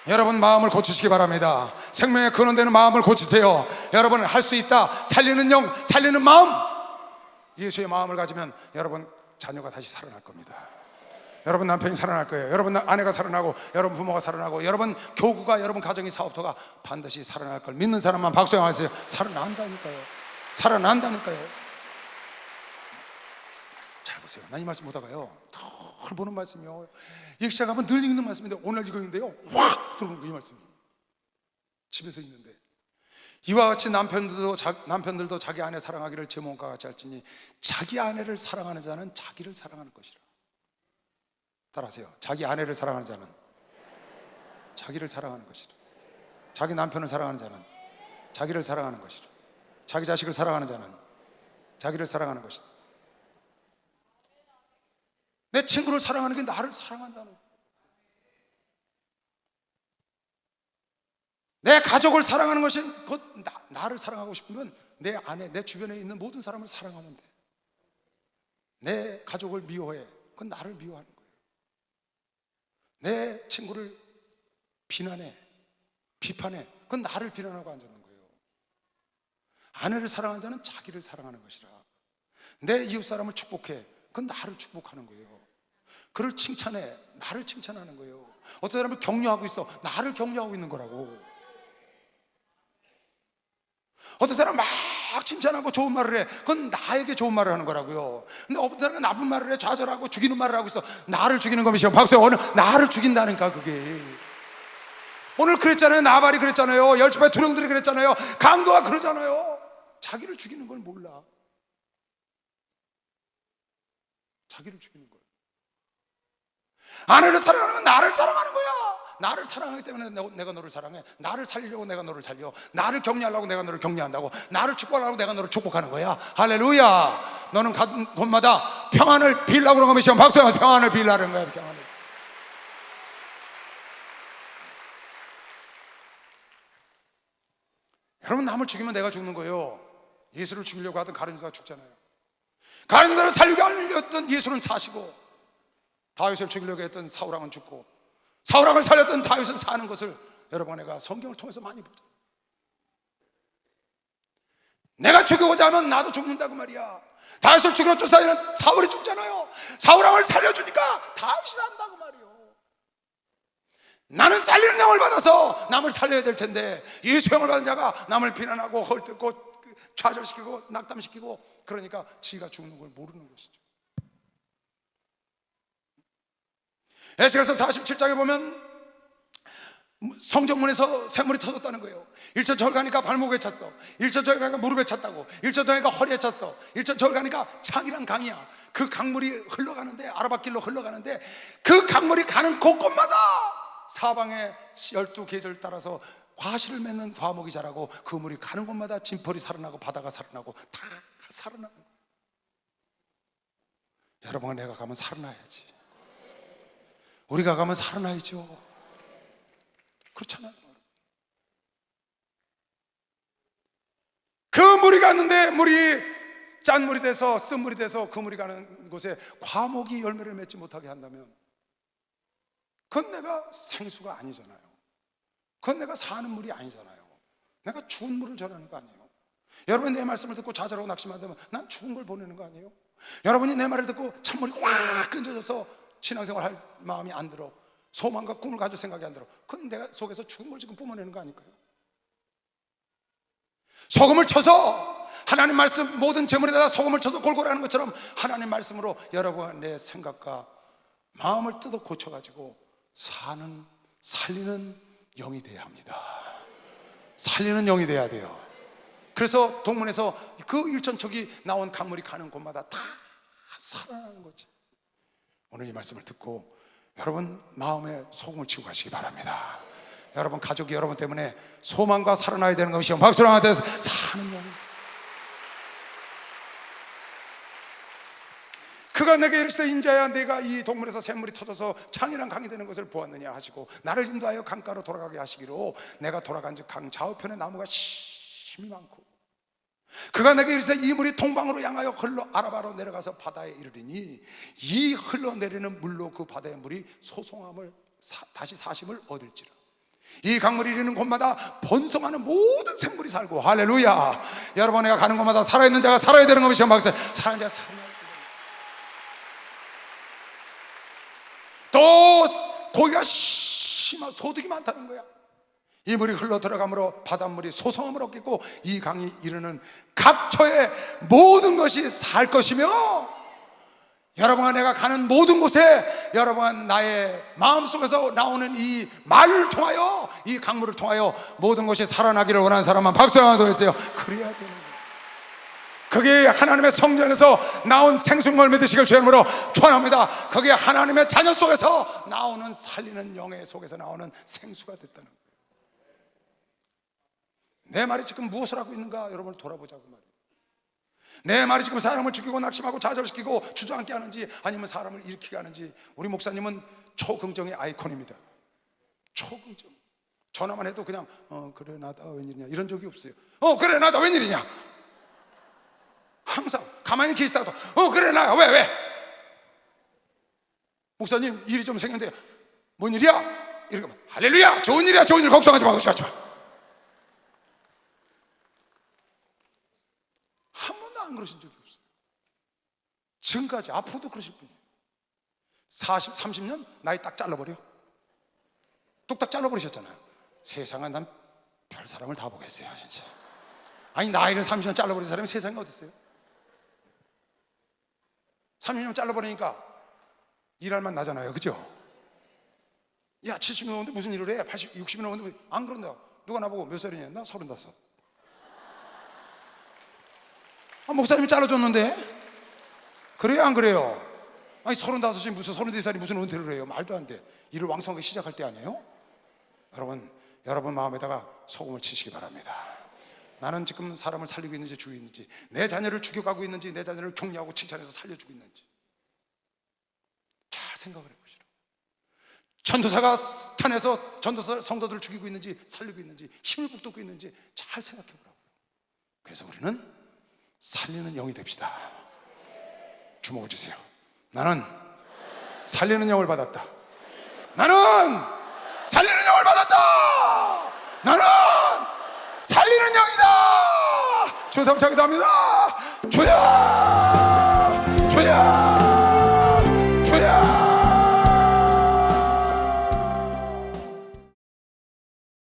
여러분 마음을 고치시기 바랍니다. 생명의 근원되는 마음을 고치세요. 여러분은 할 수 있다. 살리는 영, 살리는 마음, 예수의 마음을 가지면 여러분 자녀가 다시 살아날 겁니다. 여러분 남편이 살아날 거예요. 여러분 아내가 살아나고, 여러분 부모가 살아나고, 여러분 교구가, 여러분 가정이, 사업터가 반드시 살아날 걸 믿는 사람만 박수 하세요. 살아난다니까요. 살아난다니까요. 잘 보세요. 난 이 말씀 보다가요 덜 보는 말씀이요. 읽기 시작하면 늘 읽는 말씀인데 오늘 읽었는데요 확 들어오는 이 말씀이. 집에서 읽는데 이와 같이 남편들도 자기 아내 사랑하기를 제 몸과 같이 할지니 자기 아내를 사랑하는 자는 자기를 사랑하는 것이라. 따라하세요. 자기 아내를 사랑하는 자는 자기를 사랑하는 것이라. 자기 남편을 사랑하는 자는 자기를 사랑하는 것이라. 자기 자식을 사랑하는 자는 자기를 사랑하는 것이다. 내 친구를 사랑하는 게 나를 사랑한다는 거예요. 내 가족을 사랑하는 것이 곧 나를 사랑하고 싶으면 내 안에, 내 주변에 있는 모든 사람을 사랑하면 돼. 내 가족을 미워해, 그건 나를 미워하는 거예요. 내 친구를 비난해, 비판해, 그건 나를 비난하고 앉는 거예요. 아내를 사랑하는 자는 자기를 사랑하는 것이라. 내 이웃 사람을 축복해, 그건 나를 축복하는 거예요. 그를 칭찬해, 나를 칭찬하는 거예요. 어떤 사람을 격려하고 있어, 나를 격려하고 있는 거라고. 어떤 사람 막 칭찬하고 좋은 말을 해, 그건 나에게 좋은 말을 하는 거라고요. 근데 어떤 사람은 나쁜 말을 해, 좌절하고 죽이는 말을 하고 있어, 나를 죽이는 겁니다. 박수야. 오늘 나를 죽인다니까. 그게 오늘 그랬잖아요. 나발이 그랬잖아요. 열지파의 두령들이 그랬잖아요. 강도가 그러잖아요. 자기를 죽이는 걸 몰라. 자기를 죽이는 거예요. 아내를 사랑하는 건 나를 사랑하는 거야. 나를 사랑하기 때문에 내가 너를 사랑해. 나를 살리려고 내가 너를 살려. 나를 격려하려고 내가 너를 격려한다고. 나를 축복하려고 내가 너를 축복하는 거야. 할렐루야. 너는 가는 곳마다 평안을 빌라고 그런 것이야. 박수야. 평안을 빌라는 거야. 평안을. 여러분, 남을 죽이면 내가 죽는 거예요. 예수를 죽이려고 하던 가룟 유다가 죽잖아요. 가룟 유다를 살리려고 하려던 예수는 사시고, 다윗을 죽이려고 했던 사울왕은 죽고, 사울왕을 살렸던 다윗은 사는 것을 여러분, 내가 성경을 통해서 많이 보죠. 내가 죽이고자 하면 나도 죽는다고 말이야. 다윗을 죽이러 쫓아다니는 사울이 죽잖아요. 사울왕을 살려주니까 다윗이 산다고 말이요. 나는 살리는 영을 받아서 남을 살려야 될 텐데, 예수 영을 받은 자가 남을 비난하고 헐뜯고 좌절시키고 낙담시키고, 그러니까 지가 죽는 걸 모르는 것이죠. 에스겔서 47장에 보면 성정문에서 샘물이 터졌다는 거예요. 1천 가니까 발목에 찼어. 1천 가니까 무릎에 찼다고. 1천 가니까 허리에 찼어. 1천 가니까 창이란 강이야. 그 강물이 흘러가는데, 아라밧길로 흘러가는데, 그 강물이 가는 곳곳마다 사방에 12계절 따라서 과실을 맺는 과목이 자라고, 그 물이 가는 곳마다 진펄이 살아나고 바다가 살아나고 다 살아나는 거예요. 여러분, 내가 가면 살아나야지. 우리가 가면 살아나야죠. 그렇잖아요. 그 물이 갔는데, 물이 짠물이 돼서 쓴물이 돼서 그 물이 가는 곳에 과목이 열매를 맺지 못하게 한다면, 그건 내가 생수가 아니잖아요. 그건 내가 사는 물이 아니잖아요. 내가 죽은 물을 전하는 거 아니에요. 여러분이 내 말씀을 듣고 좌절하고 낙심한다면 난 죽은 걸 보내는 거 아니에요. 여러분이 내 말을 듣고 찬물이 확 끈적여서 신앙생활 할 마음이 안 들어, 소망과 꿈을 가질 생각이 안 들어, 그건 내가 속에서 죽은 걸 지금 뿜어내는 거 아닐까요? 소금을 쳐서 하나님 말씀, 모든 재물에다가 소금을 쳐서 골고루 하는 것처럼 하나님 말씀으로 여러분 내 생각과 마음을 뜯어 고쳐가지고 살리는 영이 돼야 합니다. 살리는 영이 돼야 돼요. 그래서 동문에서 그 일천척이 나온 강물이 가는 곳마다 다 살아나는 거지. 오늘 이 말씀을 듣고 여러분 마음에 소금을 치고 가시기 바랍니다. 여러분 가족이 여러분 때문에 소망과 살아나야 되는 것이요, 박수를 하면서 사는 영이. 그가 내게 이르시되, 인자야, 내가 이 동물에서 샘물이 터져서 창이란 강이 되는 것을 보았느냐 하시고, 나를 인도하여 강가로 돌아가게 하시기로, 내가 돌아간즉 강 좌우편에 나무가 심히 많고, 그가 내게 이르시되, 이 물이 동방으로 향하여 흘러 아라바로 내려가서 바다에 이르리니, 이 흘러내리는 물로 그 바다의 물이 소송함을 다시 사심을 얻을지라. 이 강물이 이르는 곳마다 번성하는 모든 생물이 살고, 할렐루야. 여러분, 내가 가는 곳마다 살아있는 자가 살아야 되는 것이 막상 살아있는 자가 살아야 되는. 또 고기가 심한 소득이 많다는 거야. 이 물이 흘러 들어가므로 바닷물이 소성함을 얻겠고, 이 강이 이르는 각처의 모든 것이 살 것이며, 여러분과 내가 가는 모든 곳에 여러분과 나의 마음속에서 나오는 이 말을 통하여, 이 강물을 통하여 모든 것이 살아나기를 원하는 사람만 박수 한번 더 해주세요. 그래야 되는 거예요. 그게 하나님의 성전에서 나온 생수를 믿으시길 주의 이름으로 축원합니다. 그게 하나님의 자녀 속에서 나오는 살리는 영의 속에서 나오는 생수가 됐다는 거예요. 내 말이 지금 무엇을 하고 있는가 여러분을 돌아보자고 말이에요. 내 말이 지금 사람을 죽이고 낙심하고 좌절시키고 주저앉게 하는지 아니면 사람을 일으키게 하는지. 우리 목사님은 초긍정의 아이콘입니다. 초긍정. 전화만 해도 그냥 그래 나다 웬일이냐 이런 적이 없어요. 그래 나다 웬일이냐. 항상 가만히 계시다가도 그래 나야 왜 목사님 일이 좀 생겼는데 뭔 일이야? 이러면 할렐루야 좋은 일이야 좋은 일 걱정하지 마 걱정하지 마. 한 번도 안 그러신 적이 없어요. 지금까지 앞으로도 그러실 분이에요. 40, 30년 나이 딱 잘라버려. 뚝딱 잘라버리셨잖아요. 세상에 난 별 사람을 다 보겠어요 진짜. 아니 나이를 30년 잘라버린 사람이 세상에 어디 있어요? 30년 잘라버리니까 일할 만 나잖아요, 그죠? 야 70년 넘었는데 무슨 일을 해? 80, 60년 넘었는데 안 그런다. 누가 나보고 몇 살이냐? 나 35. 목사님이 잘라줬는데 그래요 안 그래요? 아니 35이 무슨 34살이 무슨 은퇴를 해요? 말도 안 돼. 일을 왕성하게 시작할 때 아니에요? 여러분 마음에다가 소금을 치시기 바랍니다. 나는 지금 사람을 살리고 있는지 죽이고 있는지, 내 자녀를 죽여가고 있는지, 내 자녀를 격려하고 칭찬해서 살려주고 있는지 잘 생각을 해보시라. 전도사가 탄해서 전도사 성도들을 죽이고 있는지 살리고 있는지 힘을 북돋고 있는지 잘 생각해 보라고요. 그래서 우리는 살리는 영이 됩시다. 주목을 주세요. 나는 살리는 영을 받았다. 나는 살리는 영을 받았다. 나는 살리는 영이다. 주여 감사합니다. 주여 주여